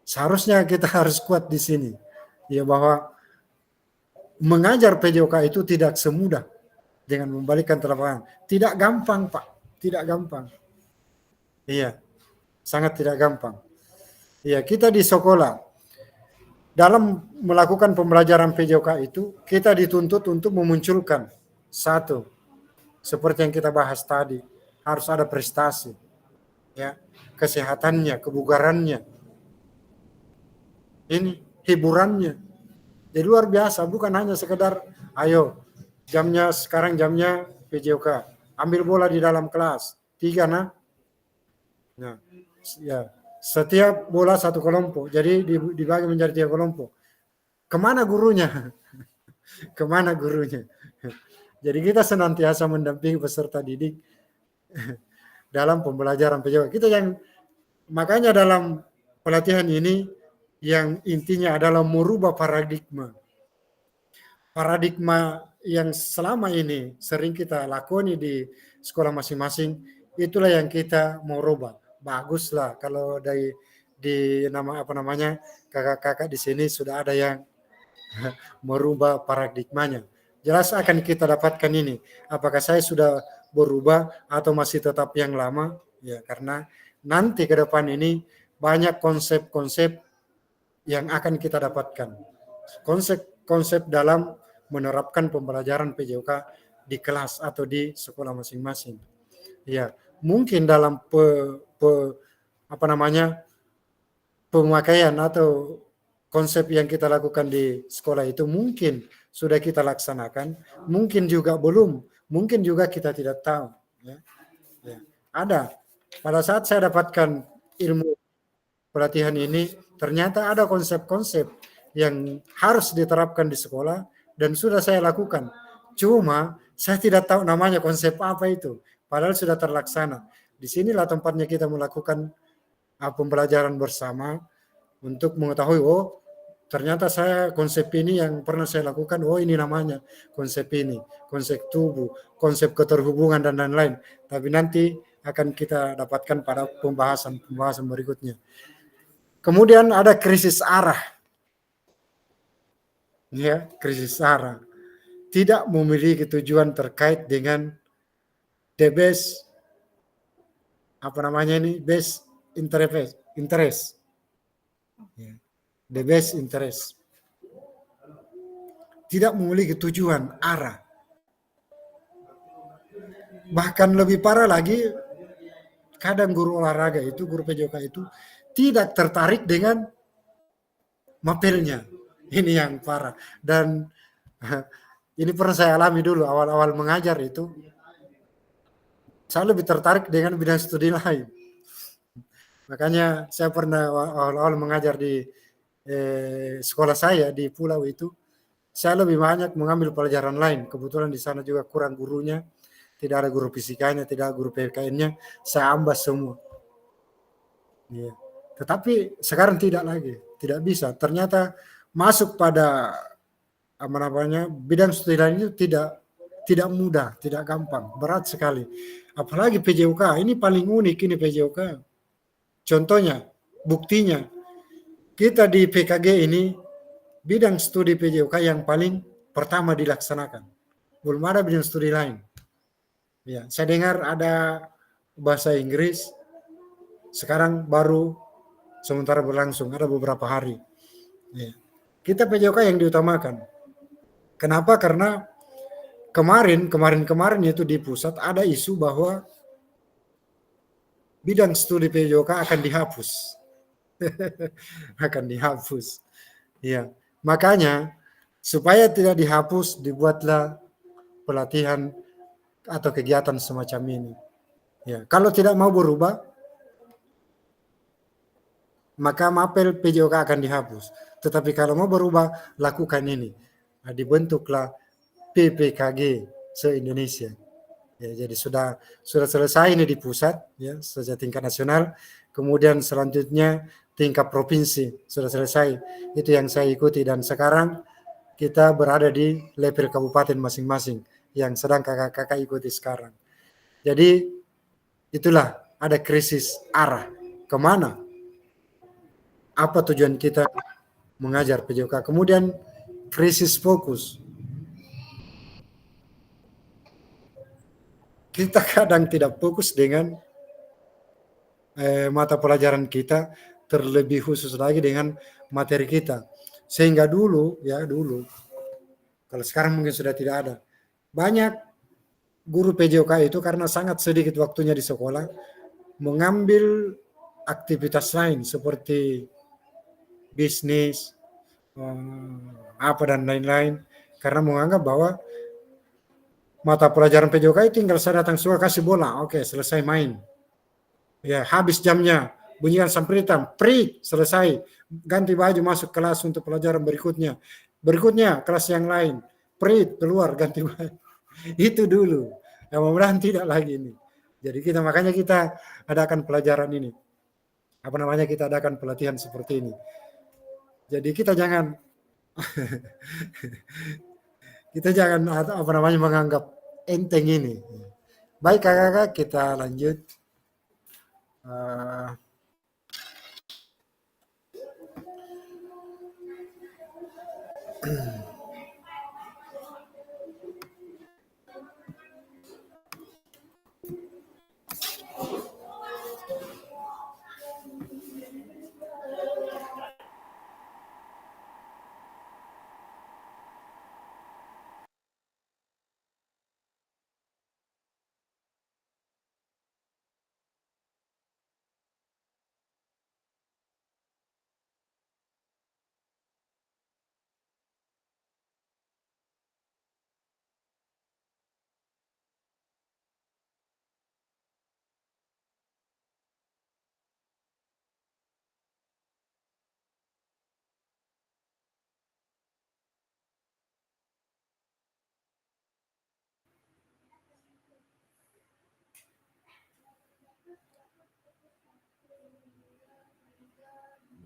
A: Seharusnya kita harus kuat di sini. Ya, bahwa mengajar PJOK itu tidak semudah dengan membalikkan telapak tangan. Tidak gampang, Pak. Tidak gampang. Iya. Sangat tidak gampang. Iya, kita di sekolah dalam melakukan pembelajaran PJOK itu kita dituntut untuk memunculkan satu, seperti yang kita bahas tadi, harus ada prestasi. Ya, kesehatannya, kebugarannya. Ini hiburannya. Jadi luar biasa, bukan hanya sekedar ayo sekarang jamnya PJOK, ambil bola di dalam kelas 3 nah. Nah, ya, setiap bola satu kelompok, jadi dibagi menjadi 3 kelompok. Kemana gurunya? Kemana gurunya? Jadi kita senantiasa mendampingi peserta didik dalam pembelajaran PJOK. Makanya dalam pelatihan ini yang intinya adalah merubah paradigma. Paradigma yang selama ini sering kita lakoni di sekolah masing-masing, itulah yang kita mau rubah. Baguslah kalau kakak-kakak di sini sudah ada yang merubah paradigmanya. Jelas akan kita dapatkan ini. Apakah saya sudah berubah atau masih tetap yang lama? Ya, karena nanti ke depan ini banyak konsep-konsep yang akan kita dapatkan. Konsep dalam menerapkan pembelajaran PJOK di kelas atau di sekolah masing-masing. Ya, mungkin dalam pemakaian atau konsep yang kita lakukan di sekolah itu mungkin sudah kita laksanakan, mungkin juga belum, mungkin juga kita tidak tahu. Ya. Ya. Ada. Pada saat saya dapatkan ilmu pelatihan ini, ternyata ada konsep-konsep yang harus diterapkan di sekolah dan sudah saya lakukan. Cuma saya tidak tahu namanya konsep apa itu, padahal sudah terlaksana. Disinilah tempatnya kita melakukan pembelajaran bersama untuk mengetahui, oh ternyata saya konsep ini yang pernah saya lakukan, oh ini namanya konsep ini, konsep tubuh, konsep keterhubungan dan lain-lain. Tapi nanti akan kita dapatkan pada pembahasan berikutnya. Kemudian ada krisis arah. Ya, krisis arah. Tidak memiliki tujuan terkait dengan the best best interest. Ya. The best interest. Tidak memiliki tujuan, arah. Bahkan lebih parah lagi, kadang guru olahraga itu, guru PJOK itu tidak tertarik dengan mapelnya. Ini yang parah. Dan ini pernah saya alami dulu awal-awal mengajar itu. Saya lebih tertarik dengan bidang studi lain. Makanya saya pernah awal-awal mengajar di sekolah saya di pulau itu, saya lebih banyak mengambil pelajaran lain. Kebetulan di sana juga kurang gurunya, tidak ada guru fisikanya, tidak ada guru PKN-nya, saya ambas semua. Ya. Tetapi sekarang tidak lagi, tidak bisa. Ternyata masuk pada bidang studi lain itu tidak mudah, tidak gampang, berat sekali. Apalagi PJOK, ini paling unik ini PJOK. Contohnya, buktinya, kita di PKG ini bidang studi PJOK yang paling pertama dilaksanakan. Belum ada bidang studi lain. Ya, saya dengar ada bahasa Inggris, sekarang baru sementara berlangsung, ada beberapa hari. Ya. Kita PJOK yang diutamakan. Kenapa? Karena kemarin itu di pusat ada isu bahwa bidang studi PJOK akan dihapus. Akan dihapus. Ya. Makanya supaya tidak dihapus dibuatlah pelatihan atau kegiatan semacam ini. Ya, kalau tidak mau berubah maka mapel PJOK akan dihapus. Tetapi kalau mau berubah lakukan ini. Nah, dibentuklah PPKG se-Indonesia. Ya, jadi sudah selesai ini di pusat ya, sejak tingkat nasional, kemudian selanjutnya tingkat provinsi sudah selesai. Itu yang saya ikuti dan sekarang kita berada di level kabupaten masing-masing yang sedang kakak-kakak ikuti sekarang. Jadi itulah ada krisis arah kemana, apa tujuan kita mengajar PJOK. Kemudian krisis fokus. Kita kadang tidak fokus dengan mata pelajaran kita, terlebih khusus lagi dengan materi kita. Sehingga dulu, kalau sekarang mungkin sudah tidak ada, banyak guru PJOK itu karena sangat sedikit waktunya di sekolah, mengambil aktivitas lain seperti bisnis, apa dan lain-lain, karena menganggap bahwa mata pelajaran PJOK itu tinggal saya datang suka kasih bola, oke selesai main. Ya habis jamnya, bunyikan sampritan, prit, selesai, ganti baju masuk kelas untuk pelajaran berikutnya. Berikutnya kelas yang lain, prit, keluar ganti baju. Itu dulu. Ya mudah-mudahan tidak lagi ini. Jadi makanya kita adakan pelajaran ini. Kita adakan pelatihan seperti ini. Jadi kita jangan menganggap enteng ini. Baik kakak-kakak, kita lanjut.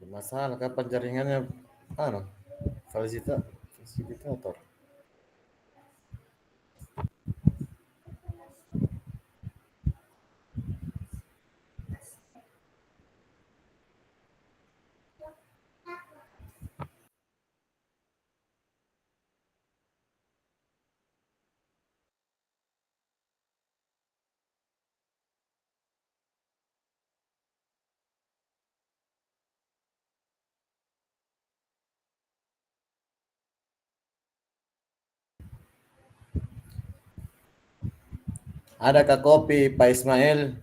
E: Masalah kapan jaringannya fasilitator. Adakah kopi Pak Ismail?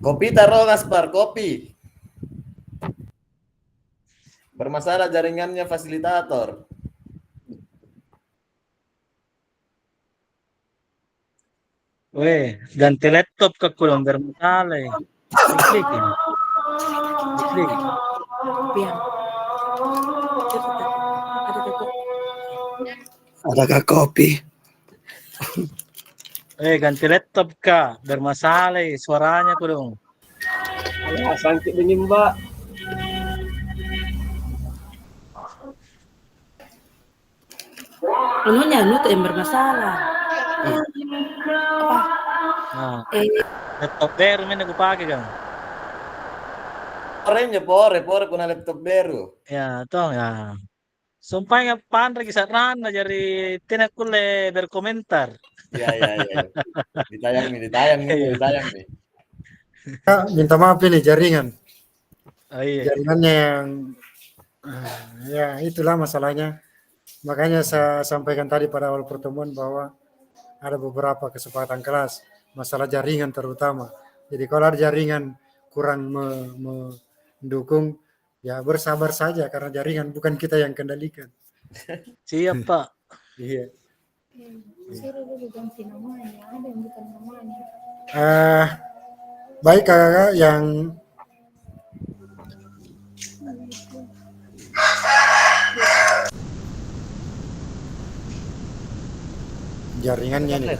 E: Kopi taruh Gaspar, kopi. Bermasalah jaringannya fasilitator.
F: Weh, ganti laptop ke kurang bermasalah. Diklik ini. Diklik.
B: Biar. Ada
A: Adakah kopi?
F: Ganti laptop kak, bermasalah suaranya ku dong.
G: Alah, sakit ini Mbak.
H: Anunya tuh yang bermasalah.
F: Nah,
H: Eh,
F: laptop baru ini aku pakai kan.
E: Orangnya pore kuna laptop baru.
F: Ya, toh ya. Sumpah nggak pandai kisah rana jadi tidak kule berkomentar.
E: Iya. Ditayang nih.
A: Kak, minta maaf ini jaringan.
F: Oh iya.
A: Jaringannya yang ya itulah masalahnya. Makanya saya sampaikan tadi pada awal pertemuan bahwa ada beberapa kesepakatan kelas masalah jaringan terutama. Jadi kalau ada jaringan kurang mendukung, ya bersabar saja karena jaringan bukan kita yang kendalikan.
F: Siap Pak.
A: Iya.
B: Suruh dulu ganti namanya, ada yang bukan namanya.
A: Baik kakak yang jaringannya nih.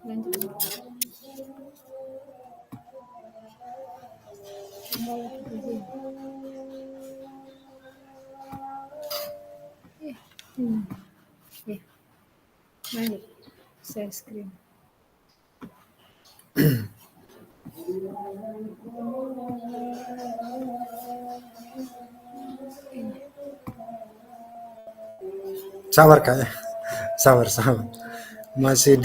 B: Lanjut. Kembali ke Zoom. Lanjut. Share screen.
A: Sabar kak ya. Sabar. Masih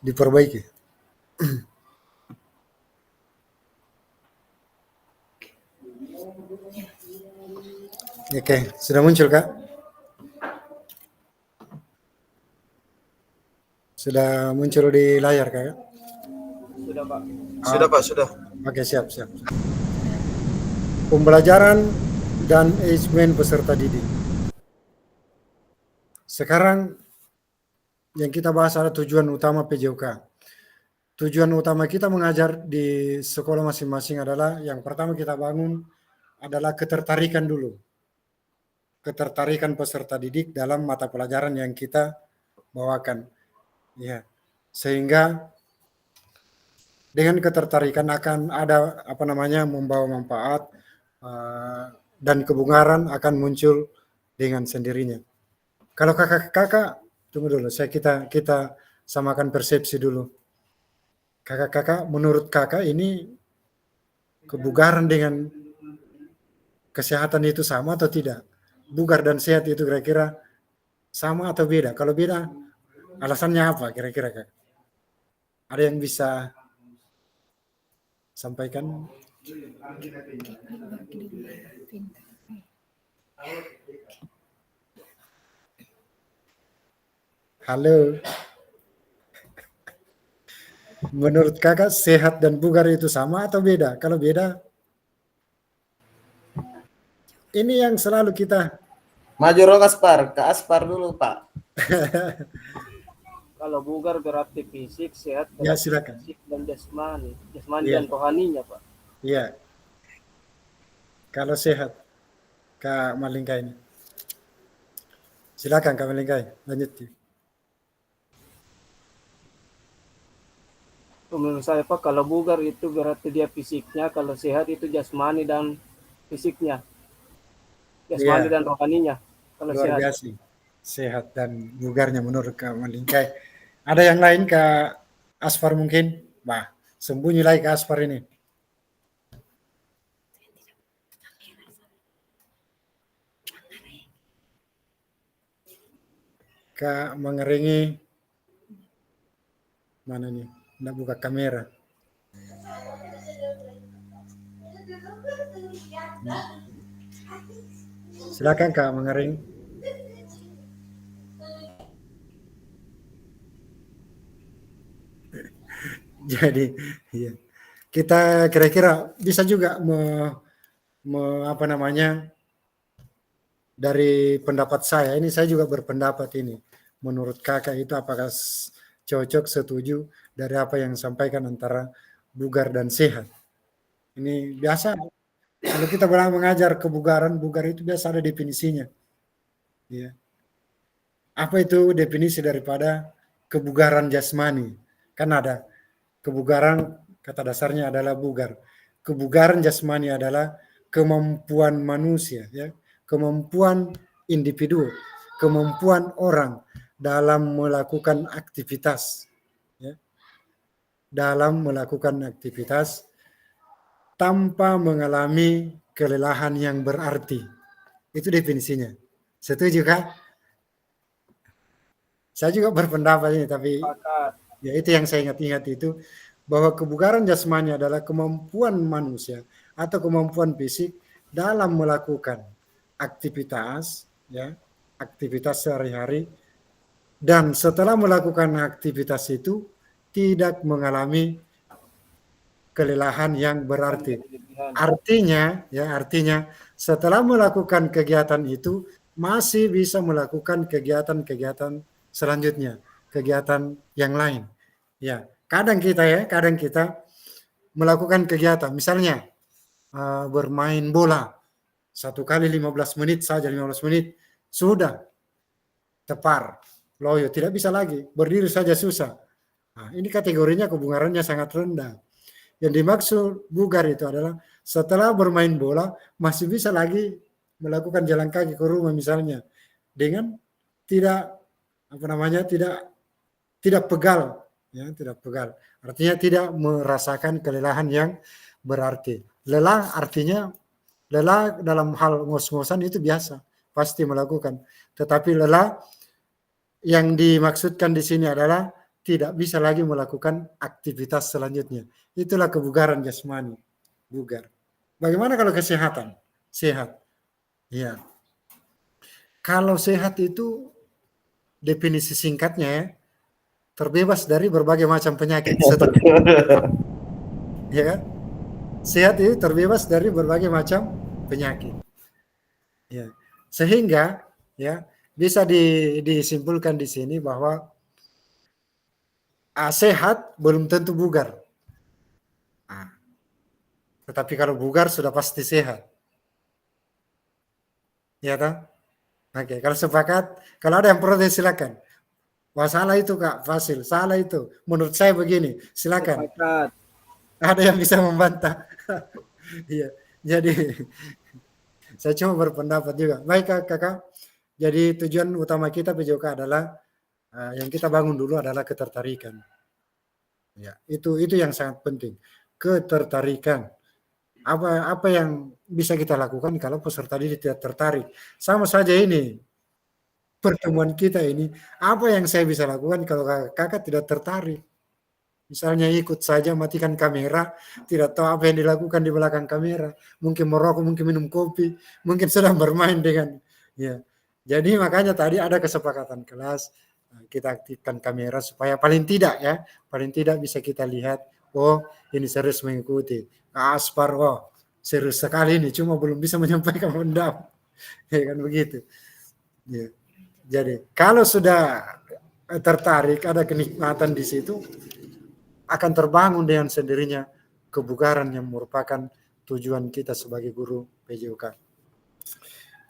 A: diperbaiki. Oke, sudah muncul kak? Sudah muncul di layar kak?
G: Sudah Pak.
I: Sudah Pak, sudah.
A: Oke, siap. Pembelajaran dan engagement peserta didik. Sekarang yang kita bahas adalah tujuan utama PJOK. Tujuan utama kita mengajar di sekolah masing-masing adalah yang pertama kita bangun adalah ketertarikan dulu. Ketertarikan peserta didik dalam mata pelajaran yang kita bawakan. Ya. Sehingga dengan ketertarikan akan ada membawa manfaat dan kebugaran akan muncul dengan sendirinya. Kalau kakak-kakak, tunggu dulu, kita samakan persepsi dulu. Kakak-kakak, menurut kakak ini kebugaran dengan kesehatan itu sama atau tidak? Bugar dan sehat itu kira-kira sama atau beda? Kalau beda, alasannya apa kira-kira kak? Ada yang bisa sampaikan? Halo. Menurut kakak sehat dan bugar itu sama atau beda? Kalau beda, ini yang selalu kita
E: Maju Rok Aspar, ke Aspar dulu Pak.
G: Kalau bugar berarti fisik, sehat
A: Ya,
G: berarti
A: silakan.
G: fisik dan jasmani. Jasmani
A: Iya.
G: dan rohaninya Pak.
A: Iya. Kalau sehat, Kak Malingkai ini. Silakan Kak Malingkai, lanjut.
G: Menurut saya Pak, kalau bugar itu berarti dia fisiknya, kalau sehat itu jasmani dan fisiknya. Jasmani
A: Iya.
G: dan rohaninya. Kalau
A: Luar
G: sehat.
A: biasa. Sehat dan bugarnya menurut Kak Malingkai. Ada yang lain Kak Asfar mungkin? Bah, sembunyi lagi Kak Asfar ini. Kak Mengeringi. Mana nih? Nggak buka kamera. Silakan Kak Mengering. Jadi, ya. Kita kira-kira bisa juga dari pendapat saya, ini saya juga berpendapat ini. Menurut kakak itu apakah cocok, setuju dari apa yang disampaikan antara bugar dan sehat? Ini biasa Kalau kita mengajar kebugaran, bugar itu biasa ada definisinya. Ya. Apa itu definisi daripada kebugaran jasmani? Kan ada kebugaran, kata dasarnya adalah bugar. Kebugaran jasmani adalah kemampuan manusia, ya, kemampuan individu, kemampuan orang dalam melakukan aktivitas, ya, dalam melakukan aktivitas tanpa mengalami kelelahan yang berarti. Itu definisinya. Setuju kah? Saya juga berpendapat ini, tapi ya itu yang saya ingat-ingat itu, bahwa kebugaran jasmani adalah kemampuan manusia atau kemampuan fisik dalam melakukan aktivitas, ya, aktivitas sehari-hari, dan setelah melakukan aktivitas itu tidak mengalami kelelahan yang berarti. Artinya setelah melakukan kegiatan itu masih bisa melakukan kegiatan-kegiatan selanjutnya, kegiatan yang lain. Ya, kadang kita melakukan kegiatan, misalnya bermain bola 1 kali 15 menit saja, 15 menit sudah tepar, loyo, tidak bisa lagi, berdiri saja susah. Nah, ini kategorinya kebugarannya sangat rendah. Yang dimaksud bugar itu adalah setelah bermain bola masih bisa lagi melakukan jalan kaki ke rumah misalnya dengan tidak tidak pegal, ya, tidak pegal. Artinya tidak merasakan kelelahan yang berarti. Lelah artinya lelah dalam hal ngos-ngosan itu biasa, pasti melakukan. Tetapi lelah yang dimaksudkan di sini adalah tidak bisa lagi melakukan aktivitas selanjutnya. Itulah kebugaran jasmani, bugar. Bagaimana kalau kesehatan? Sehat. Ya. Kalau sehat itu definisi singkatnya, ya, terbebas dari berbagai macam penyakit. Ya kan? Sehat itu terbebas dari berbagai macam penyakit. Ya. Sehingga ya bisa disimpulkan di sini bahwa sehat belum tentu bugar. Tetapi kalau bugar sudah pasti sehat. Ya kan? Oke, kalau sepakat, kalau ada yang protes silakan. Wah, salah itu Kak Fasil, salah itu. Menurut saya begini, silakan.
G: Sepakat.
A: Ada yang bisa membantah. Iya. Jadi saya cuma berpendapat juga. Baik Kakak. Jadi tujuan utama kita PJOK adalah yang kita bangun dulu adalah ketertarikan. Ya, itu yang sangat penting. Ketertarikan. Apa yang bisa kita lakukan kalau peserta didik tidak tertarik? Sama saja ini pertemuan kita ini, apa yang saya bisa lakukan kalau kakak tidak tertarik? Misalnya ikut saja, matikan kamera, tidak tahu apa yang dilakukan di belakang kamera, mungkin merokok, mungkin minum kopi, mungkin sedang bermain dengan, ya. Jadi makanya tadi ada kesepakatan kelas, kita aktifkan kamera supaya paling tidak bisa kita lihat, oh ini serius mengikuti. Aspar, oh serius sekali ini, cuma belum bisa menyampaikan pendapat, ya kan begitu. Ya. Jadi kalau sudah tertarik, ada kenikmatan di situ, akan terbangun dengan sendirinya kebugaran yang merupakan tujuan kita sebagai guru PJOK.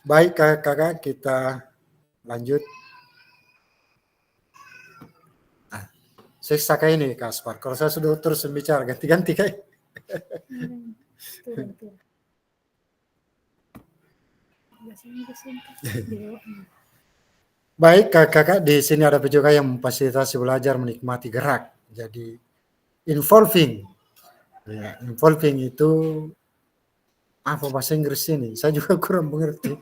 A: Baik kakak, kita lanjut. Saya sakai ini Kak Aspar, kalau saya sudah terus bicara ganti-ganti kayak. Baik kakak, di sini ada PJOK yang memfasilitasi belajar menikmati gerak. Jadi involving, ya, involving itu apa bahasa Inggris ini? Saya juga kurang mengerti.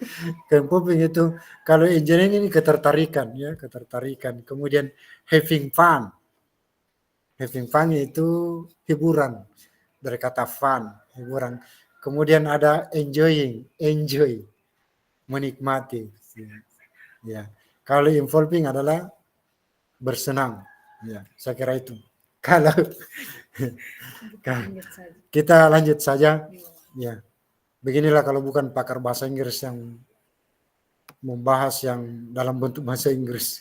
A: Involving itu kalau engineering ini ketertarikan, ya, ketertarikan. Kemudian having fun. Having fun itu hiburan, dari kata fun, hiburan. Kemudian ada enjoy, menikmati. Ya, kalau involving adalah bersenang. Ya, saya kira itu. Kalau kita lanjut saja. Ya, beginilah kalau bukan pakar bahasa Inggris yang membahas yang dalam bentuk bahasa Inggris.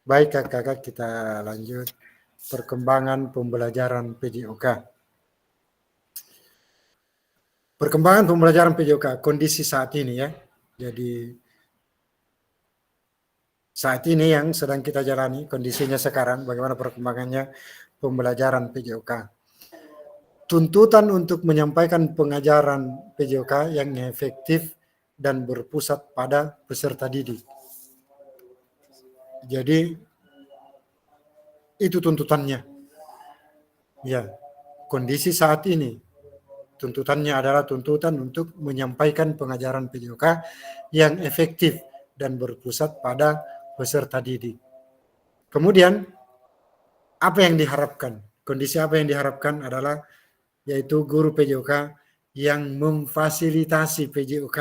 A: Baik kakak, kita lanjut perkembangan pembelajaran PJOK. perkembangan pembelajaran PJOK kondisi saat ini ya. Jadi saat ini yang sedang kita jalani kondisinya sekarang, bagaimana perkembangannya pembelajaran PJOK. Tuntutan untuk menyampaikan pengajaran PJOK yang efektif dan berpusat pada peserta didik. Jadi itu tuntutannya. Ya, kondisi saat ini tuntutannya adalah tuntutan untuk menyampaikan pengajaran PJOK yang efektif dan berpusat pada peserta didik. Kemudian apa yang diharapkan? Kondisi apa yang diharapkan adalah yaitu guru PJOK yang memfasilitasi PJOK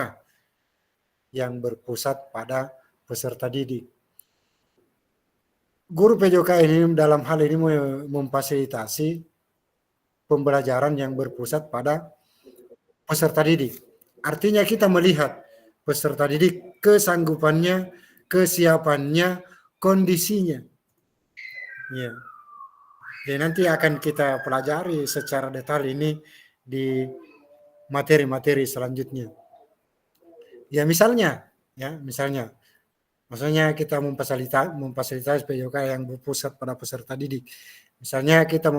A: yang berpusat pada peserta didik. Guru PJOK ini dalam hal ini memfasilitasi pembelajaran yang berpusat pada peserta didik. Artinya kita melihat peserta didik kesanggupannya, kesiapannya, kondisinya. Ya. Jadi nanti akan kita pelajari secara detail ini di materi-materi selanjutnya. Ya misalnya, maksudnya kita memfasilitasi PJOK yang berpusat pada peserta didik. Misalnya kita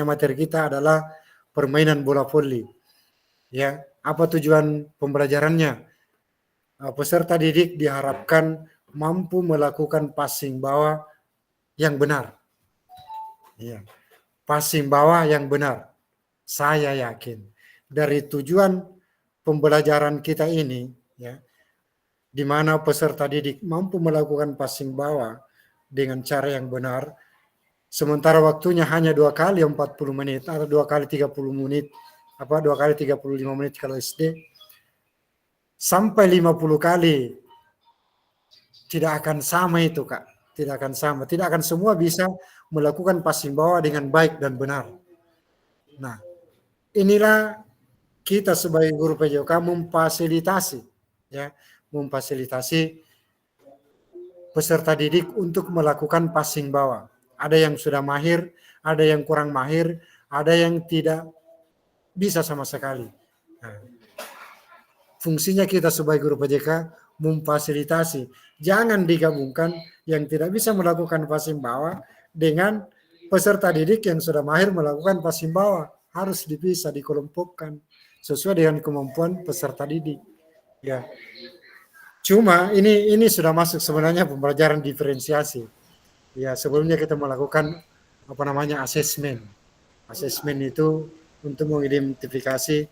A: materi kita adalah permainan bola voli. Ya, apa tujuan pembelajarannya? Peserta didik diharapkan mampu melakukan passing bawah yang benar. Ya, passing bawah yang benar. Saya yakin dari tujuan pembelajaran kita ini, ya, di mana peserta didik mampu melakukan passing bawah dengan cara yang benar, sementara waktunya hanya 2 kali 40 menit atau 2 kali 30 menit, 2 kali 35 menit kalau SD, sampai 50 kali tidak akan sama itu, Kak. Tidak akan sama. Tidak akan semua bisa melakukan passing bawah dengan baik dan benar. Nah, inilah kita sebagai guru PJOK memfasilitasi peserta didik untuk melakukan passing bawah. Ada yang sudah mahir, ada yang kurang mahir, ada yang tidak bisa sama sekali. Nah, fungsinya kita sebagai guru PJK memfasilitasi. Jangan digabungkan yang tidak bisa melakukan passing bawah dengan peserta didik yang sudah mahir melakukan passing bawah. Harus dipisah, dikelompokkan sesuai dengan kemampuan peserta didik. Ya. Cuma ini sudah masuk sebenarnya pembelajaran diferensiasi. Ya, sebelumnya kita melakukan asesmen. Asesmen itu untuk mengidentifikasi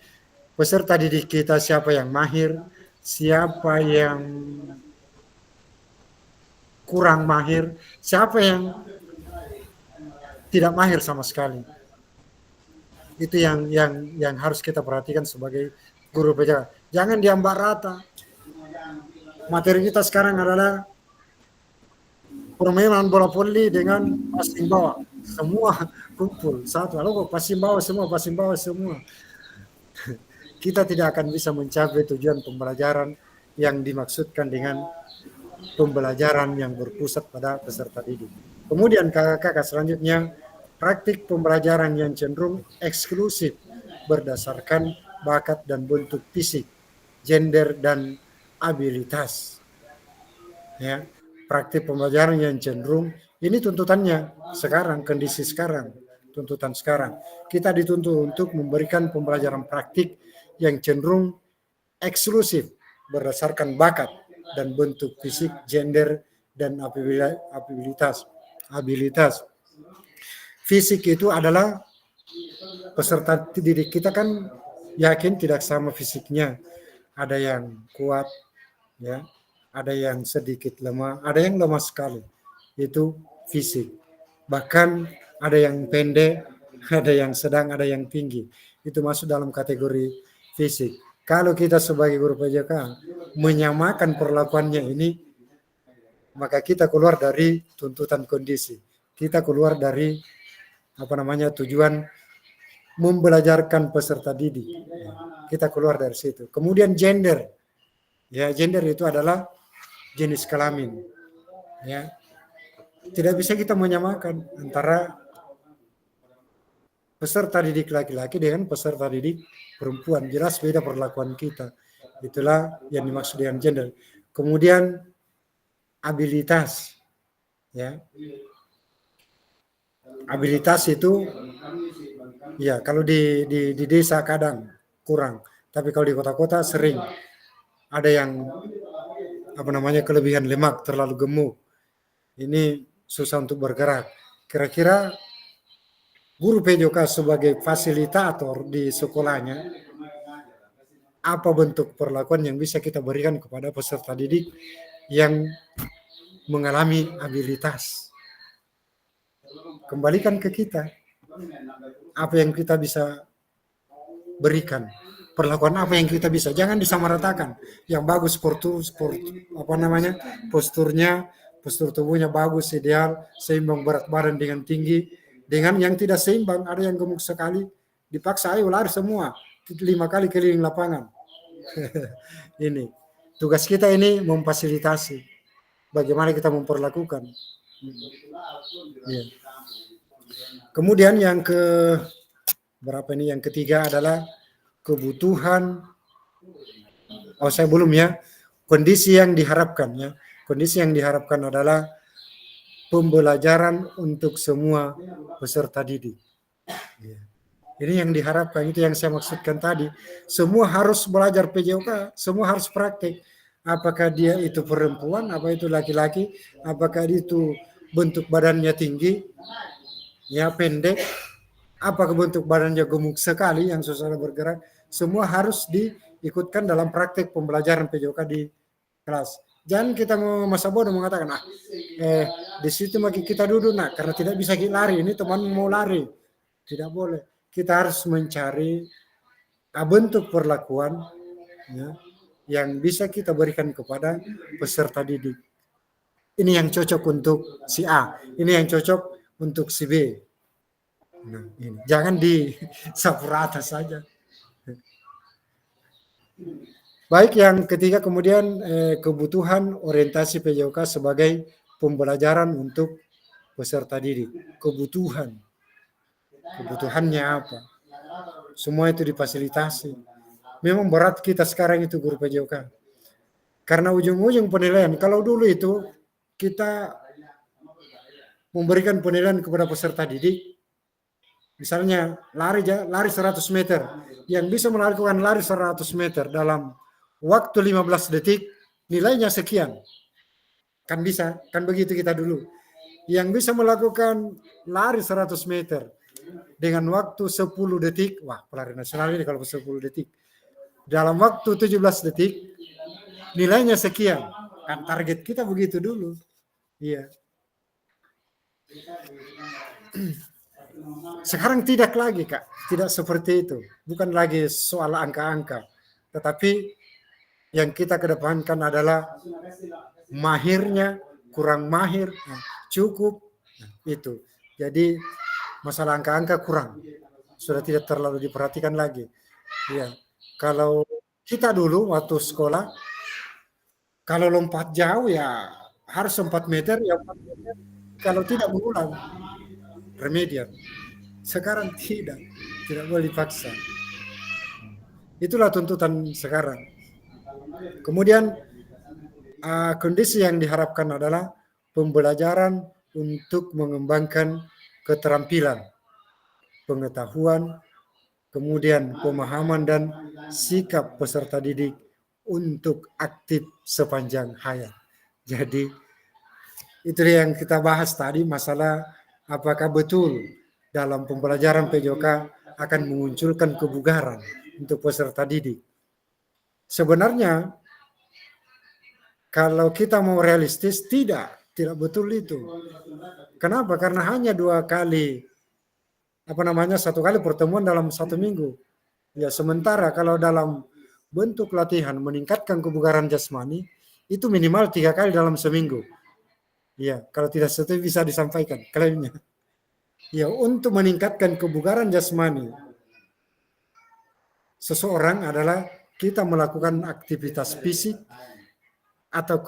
A: peserta didik kita, siapa yang mahir, siapa yang kurang mahir, siapa yang tidak mahir sama sekali. Itu yang harus kita perhatikan sebagai guru PJOK. Jangan diambak rata. Materi kita sekarang adalah permainan bola voli dengan passing bawah. Semua kumpul satu. Lalu passing bawah semua. Kita tidak akan bisa mencapai tujuan pembelajaran yang dimaksudkan dengan pembelajaran yang berpusat pada peserta didik. Kemudian kakak selanjutnya, praktik pembelajaran yang cenderung eksklusif berdasarkan bakat dan bentuk fisik, gender dan abilitas. Ya, praktik pembelajaran yang cenderung, ini tuntutannya sekarang, kondisi sekarang, tuntutan sekarang. Kita dituntut untuk memberikan pembelajaran praktik yang cenderung eksklusif berdasarkan bakat dan bentuk fisik, gender dan abilitas. Fisik itu adalah peserta didik kita kan yakin tidak sama fisiknya. Ada yang kuat, ya, ada yang sedikit lemah, ada yang lemah sekali. Itu fisik. Bahkan ada yang pendek, ada yang sedang, ada yang tinggi. Itu masuk dalam kategori fisik. Kalau kita sebagai guru PJOK menyamakan perlakuannya ini, maka kita keluar dari tuntutan kondisi. Kita keluar dari tujuan membelajarkan peserta didik. Kita keluar dari situ. Kemudian gender. Ya, gender itu adalah jenis kelamin. Ya. Tidak bisa kita menyamakan antara peserta didik laki-laki dengan peserta didik perempuan. Jelas beda perlakuan kita. Itulah yang dimaksud dengan gender. Kemudian abilitas, ya. Abilitas itu, ya kalau di desa kadang kurang, tapi kalau di kota-kota sering ada yang kelebihan lemak, terlalu gemuk. Ini susah untuk bergerak. Kira-kira guru PJOK sebagai fasilitator di sekolahnya, apa bentuk perlakuan yang bisa kita berikan kepada peserta didik yang mengalami abilitas? Kembalikan ke kita. Apa yang kita bisa berikan? Perlakuan apa yang kita bisa? Jangan disamaratakan. Yang bagus posturnya, postur tubuhnya bagus, ideal, seimbang berat badan dengan tinggi. Dengan yang tidak seimbang, ada yang gemuk sekali, dipaksa ayo lari semua 5 kali keliling lapangan. Ini tugas kita ini memfasilitasi bagaimana kita memperlakukan. Ya. Kemudian yang yang ketiga adalah kebutuhan. Saya belum ya. Kondisi yang diharapkan ya. Kondisi yang diharapkan adalah pembelajaran untuk semua peserta didik. Ya. Ini yang diharapkan, itu yang saya maksudkan tadi. Semua harus belajar PJOK, semua harus praktek. Apakah dia itu perempuan, apa itu laki-laki, apakah itu bentuk badannya tinggi, ya pendek, apakah bentuk badannya gemuk sekali yang susah bergerak, semua harus diikutkan dalam praktek pembelajaran PJOK di kelas. Jangan kita mau masa bodoh mengatakan, di situ kita duduk karena tidak bisa lari, ini teman mau lari. Tidak boleh. Kita harus mencari bentuk perlakuan ya, yang bisa kita berikan kepada peserta didik. Ini yang cocok untuk si A, ini yang cocok untuk si B. Nah, ini. Jangan disapu rata saja. Baik, yang ketiga kemudian kebutuhan orientasi PJOK sebagai pembelajaran untuk peserta didik. Kebutuhannya apa? Semua itu difasilitasi. Memang berat kita sekarang itu guru PJOK. Karena ujung-ujung penilaian, kalau dulu itu kita memberikan penilaian kepada peserta didik, misalnya lari 100 meter, yang bisa melakukan lari 100 meter dalam waktu 15 detik, nilainya sekian. Kan bisa, kan begitu kita dulu. Yang bisa melakukan lari 100 meter dengan waktu 10 detik, wah pelari nasional ini kalau 10 detik. Dalam waktu 17 detik, nilainya sekian. Kan target kita begitu dulu. Iya. Sekarang tidak lagi, Kak. Tidak seperti itu. Bukan lagi soal angka-angka. Tetapi yang kita kedepankan adalah mahirnya, kurang mahir, cukup. Itu. Jadi masalah angka-angka kurang. Sudah tidak terlalu diperhatikan lagi. Ya. Kalau kita dulu waktu sekolah, kalau lompat jauh ya harus 4 meter, ya 4 meter. Kalau tidak mengulang, remedial. Sekarang tidak boleh dipaksa. Itulah tuntutan sekarang. Kemudian kondisi yang diharapkan adalah pembelajaran untuk mengembangkan keterampilan, pengetahuan, kemudian pemahaman dan sikap peserta didik untuk aktif sepanjang hayat. Jadi itu yang kita bahas tadi, masalah apakah betul dalam pembelajaran PJOK akan memunculkan kebugaran untuk peserta didik. Sebenarnya kalau kita mau realistis, tidak betul itu. Kenapa? Karena hanya 2 kali, 1 kali pertemuan dalam 1 minggu. Ya, sementara kalau dalam bentuk latihan meningkatkan kebugaran jasmani, itu minimal 3 kali dalam seminggu. Ya, kalau tidak setuju bisa disampaikan klaimnya. Ya, untuk meningkatkan kebugaran jasmani seseorang adalah kita melakukan aktivitas fisik atau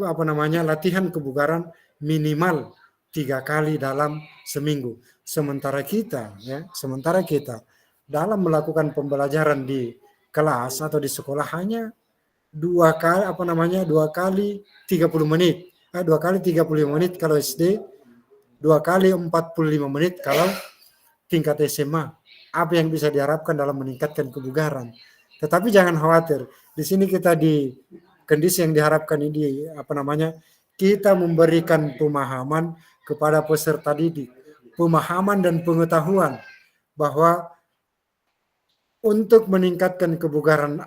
A: latihan kebugaran minimal 3 kali dalam seminggu. Sementara kita dalam melakukan pembelajaran di kelas atau di sekolah hanya 2 kali 30 menit. 2 kali 35 menit kalau SD, 2 kali 45 menit kalau tingkat SMA. Apa yang bisa diharapkan dalam meningkatkan kebugaran? Tetapi jangan khawatir. Di sini kita di kondisi yang diharapkan ini kita memberikan pemahaman kepada peserta didik, pemahaman dan pengetahuan bahwa untuk meningkatkan kebugaran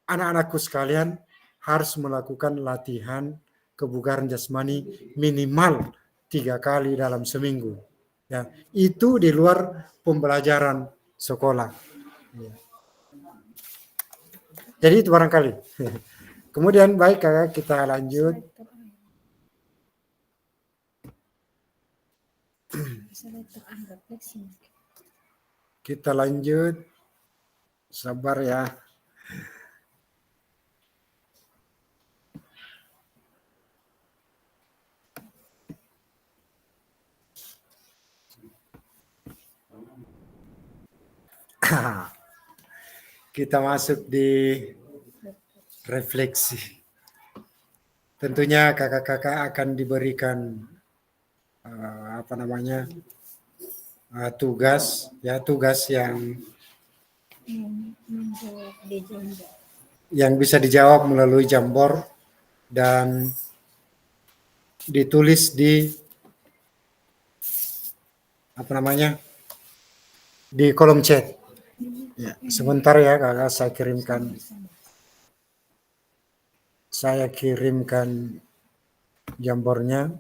A: anak-anakku sekalian harus melakukan latihan kebugaran jasmani minimal 3 kali dalam seminggu. Ya, itu di luar pembelajaran sekolah. Ya. Jadi itu barangkali. Kemudian baik kakak, kita lanjut. Kita lanjut. Sabar ya. Kita masuk di refleksi. Tentunya kakak-kakak akan diberikan tugas yang bisa dijawab melalui Jamboard dan ditulis di di kolom chat. Ya, sebentar ya kakak, saya kirimkan Jamboardnya.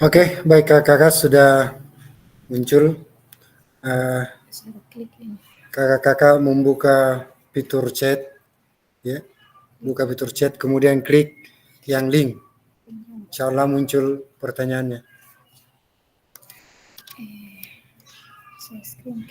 A: Oke, baik kakak sudah muncul. Kakak membuka fitur chat, ya, buka fitur chat, kemudian klik yang link. Insya Allah muncul pertanyaannya.
B: Share screen.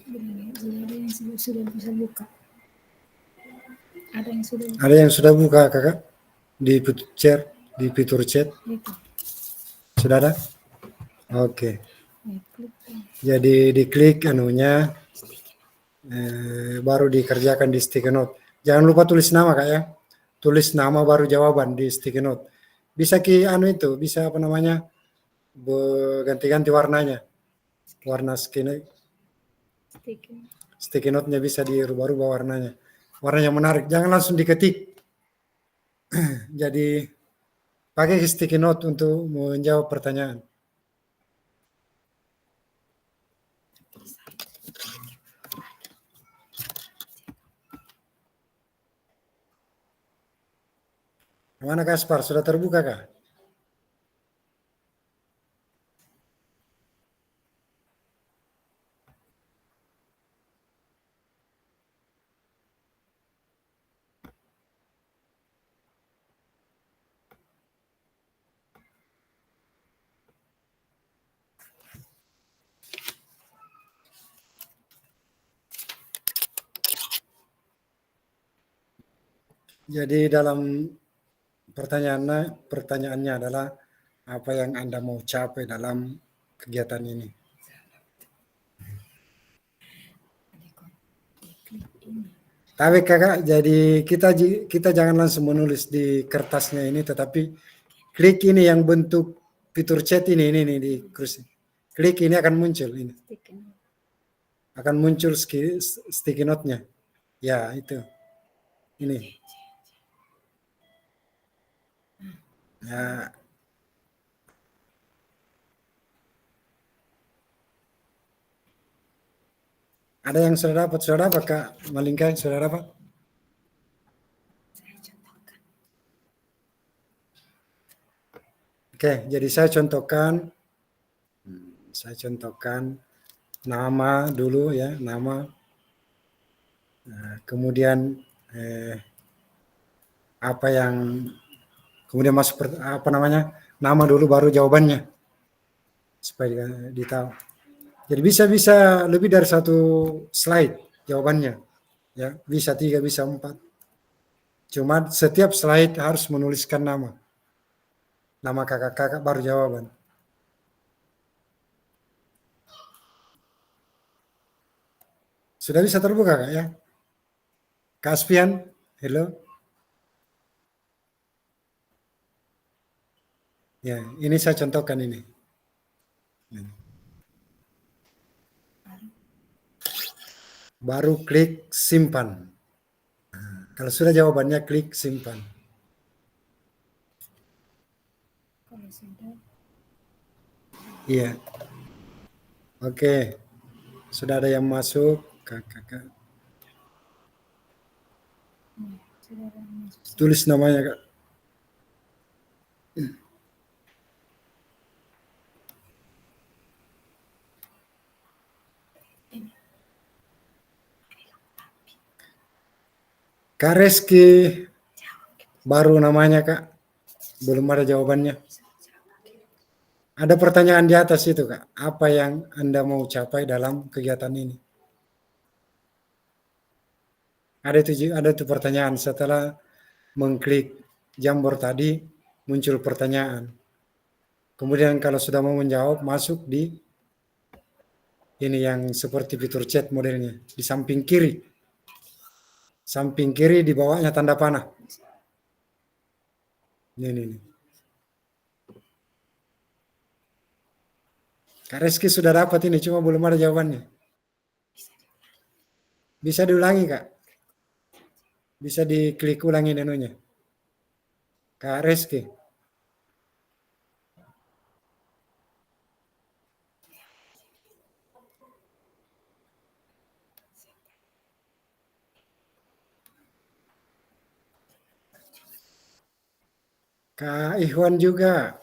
B: Ada yang sudah bisa buka. Ada yang sudah
A: buka kakak di fitur chat.
B: Itu.
A: Sudah ada? Oke. Jadi diklik anunya, baru dikerjakan di sticky note. Jangan lupa tulis nama kak ya. Tulis nama baru jawaban di sticky note. Bisa bisa ganti-ganti warnanya. Warna sticky note-nya bisa dirubah-rubah warnanya. Warna yang menarik. Jangan langsung diketik. Jadi pakai sticky note untuk menjawab pertanyaan. Mana Kaspar? Sudah terbuka kah? Jadi dalam pertanyaannya adalah apa yang Anda mau capai dalam kegiatan ini. Tapi kakak, jadi kita jangan langsung menulis di kertasnya ini, tetapi klik ini yang bentuk fitur chat ini di kursi. Klik ini akan muncul ini. Akan muncul sticky note-nya. Ya, itu. Ini. Ya. Ada yang sudah dapat Kak Malingka, sudah dapat? Oke, jadi saya contohkan nama dulu ya, nama. Nah, kemudian apa yang kemudian masuk nama dulu baru jawabannya supaya ditahu. Jadi bisa lebih dari satu slide jawabannya, ya bisa 3, bisa 4. Cuma setiap slide harus menuliskan nama kakak-kakak baru jawaban. Sudah bisa terbuka Kak ya? Kak Aspian, hello. Ya, ini saya contohkan ini. Baru klik simpan. Nah, kalau sudah jawabannya klik simpan.
B: Kalau sudah.
A: Iya. Oke. Sudah ada yang masuk, kakak.
B: Sudah ada yang masuk.
A: Tulis namanya Kak. Kak Reski, baru namanya Kak, belum ada jawabannya. Ada pertanyaan di atas itu Kak, apa yang Anda mau capai dalam kegiatan ini? Ada itu pertanyaan, setelah mengklik Jamboard tadi, muncul pertanyaan. Kemudian kalau sudah mau menjawab, masuk di ini yang seperti fitur chat modelnya, di samping kiri. Samping kiri di bawahnya tanda panah. Ini. Kak Reski sudah dapat ini, cuma belum ada jawabannya. Bisa diulangi Kak. Bisa diklik ulangi menunya. Kak Reski. Kak Ikhwan juga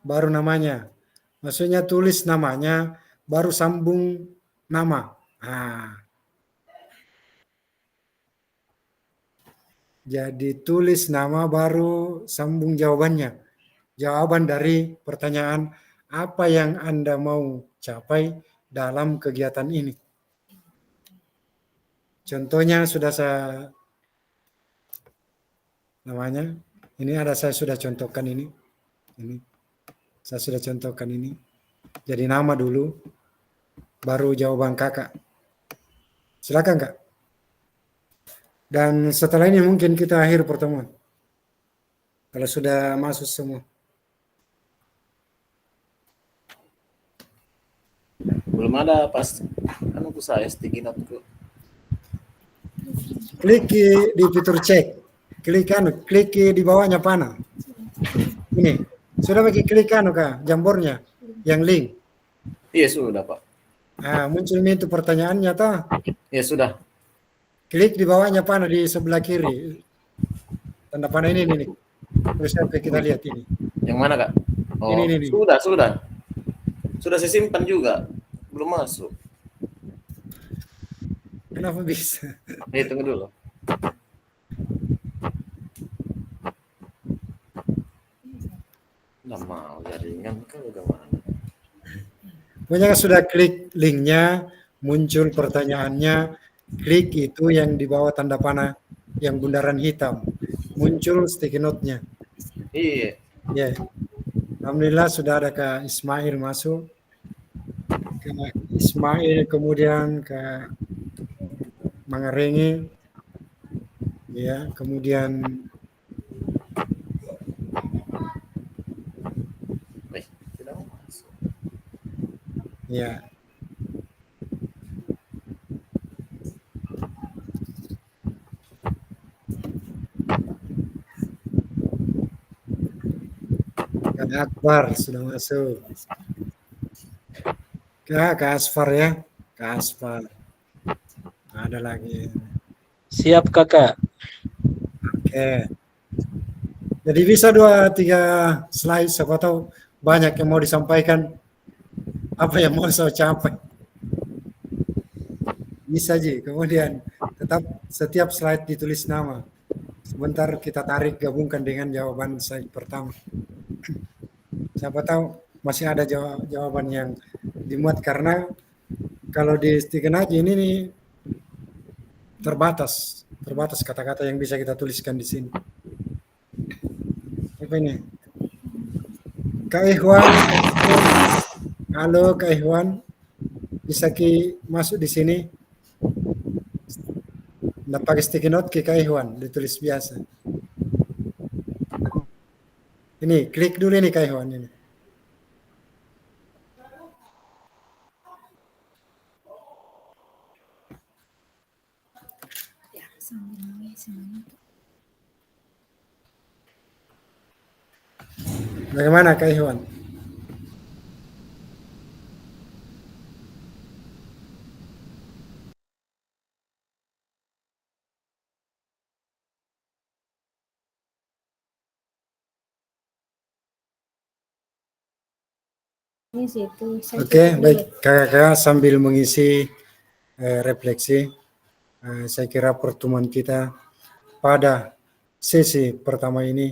A: baru namanya. Maksudnya tulis namanya baru sambung nama. Jadi tulis nama baru sambung jawabannya. Jawaban dari pertanyaan apa yang Anda mau capai dalam kegiatan ini. Contohnya sudah saya namanya. Ini saya sudah contohkan ini. Saya sudah contohkan ini. Jadi nama dulu, baru jawaban kakak. Silakan Kak. Dan setelah ini mungkin kita akhir pertemuan. Kalau sudah masuk semua.
E: Belum ada pas aku saya sticky note-ku.
A: Klik di fitur cek. Klik di bawahnya panah. Ini. Sudah bagi klik Kak, jambornya yang link.
E: Iya sudah Pak.
A: Nah, muncul itu pertanyaannya toh.
E: Iya sudah.
A: Klik di bawahnya panah di sebelah kiri. Tanda panah ini nih. Terus kita lihat ini.
E: Yang mana Kak? Oh,
A: ini.
E: Sudah. Sudah saya simpan juga. Belum masuk.
A: Kenapa bisa?
E: Tunggu dulu. Nggak mau jaringan kan udah mana?
A: Pokoknya sudah klik linknya, muncul pertanyaannya, klik itu yang di bawah tanda panah yang bundaran hitam. muncul sticky note-nya.
E: Iya.
A: Ya, alhamdulillah sudah ada Kak Ismail masuk. Kak Ismail, kemudian Kak Mangarengi, ya, kemudian
E: Sudah masuk.
A: ya, Kak Akbar sudah masuk. Kak Asfar ya, Kak Asfar. Ada lagi.
F: Siap kakak.
A: Oke. Jadi bisa 2-3 slide, siapa tahu banyak yang mau disampaikan, apa yang mau saya capai. Bisa Ji, kemudian tetap setiap slide ditulis nama. Sebentar kita tarik gabungkan dengan jawaban slide pertama. Siapa tahu masih ada jawaban yang dimuat, karena kalau di stiker aja ini nih terbatas kata-kata yang bisa kita tuliskan di sini. Apa ini? Kak Ikhwan, halo Kak Ikhwan, bisa masuk di sini? Nggak pakai sticky note ke Kak Ikhwan, ditulis biasa. Ini klik dulu ini Kak Ikhwan ini.
B: Ya, sambil mengisi.
A: Bagaimana Kak Ikhwan?
B: Ini situ.
A: Oke, baik kakak-kakak, sambil mengisi refleksi, saya kira pertemuan kita pada sesi pertama ini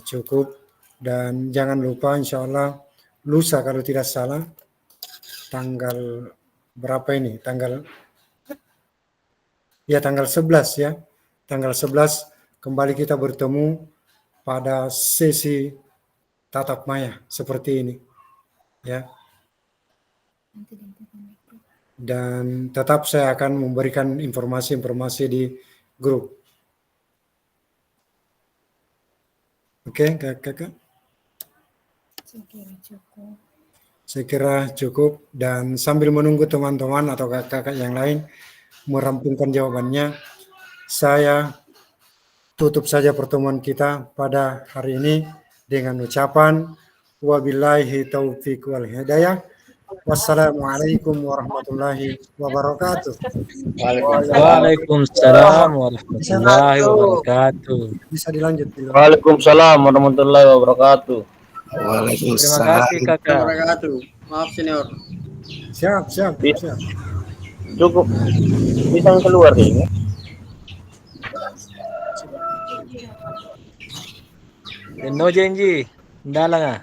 A: cukup, dan jangan lupa insya Allah lusa kalau tidak salah tanggal berapa ini, tanggal 11 ya, tanggal 11 kembali kita bertemu pada sesi tatap maya seperti ini ya. Dan tetap saya akan memberikan informasi-informasi di grup. Oke, kakak. Saya kira cukup, dan sambil menunggu teman-teman atau kakak yang lain merampungkan jawabannya, saya tutup saja pertemuan kita pada hari ini dengan ucapan wabillahi taufiq wal hidayah. Wassalamualaikum warahmatullahi wabarakatuh.
F: Waalaikumsalam warahmatullahi wabarakatuh.
A: Bisa dilanjut.
G: Waalaikumsalam warahmatullahi wabarakatuh.
F: Terima kasih kakak.
G: Maaf senior.
A: Siap.
G: Cukup. Bisa keluar ini.
F: No janji. Ndalang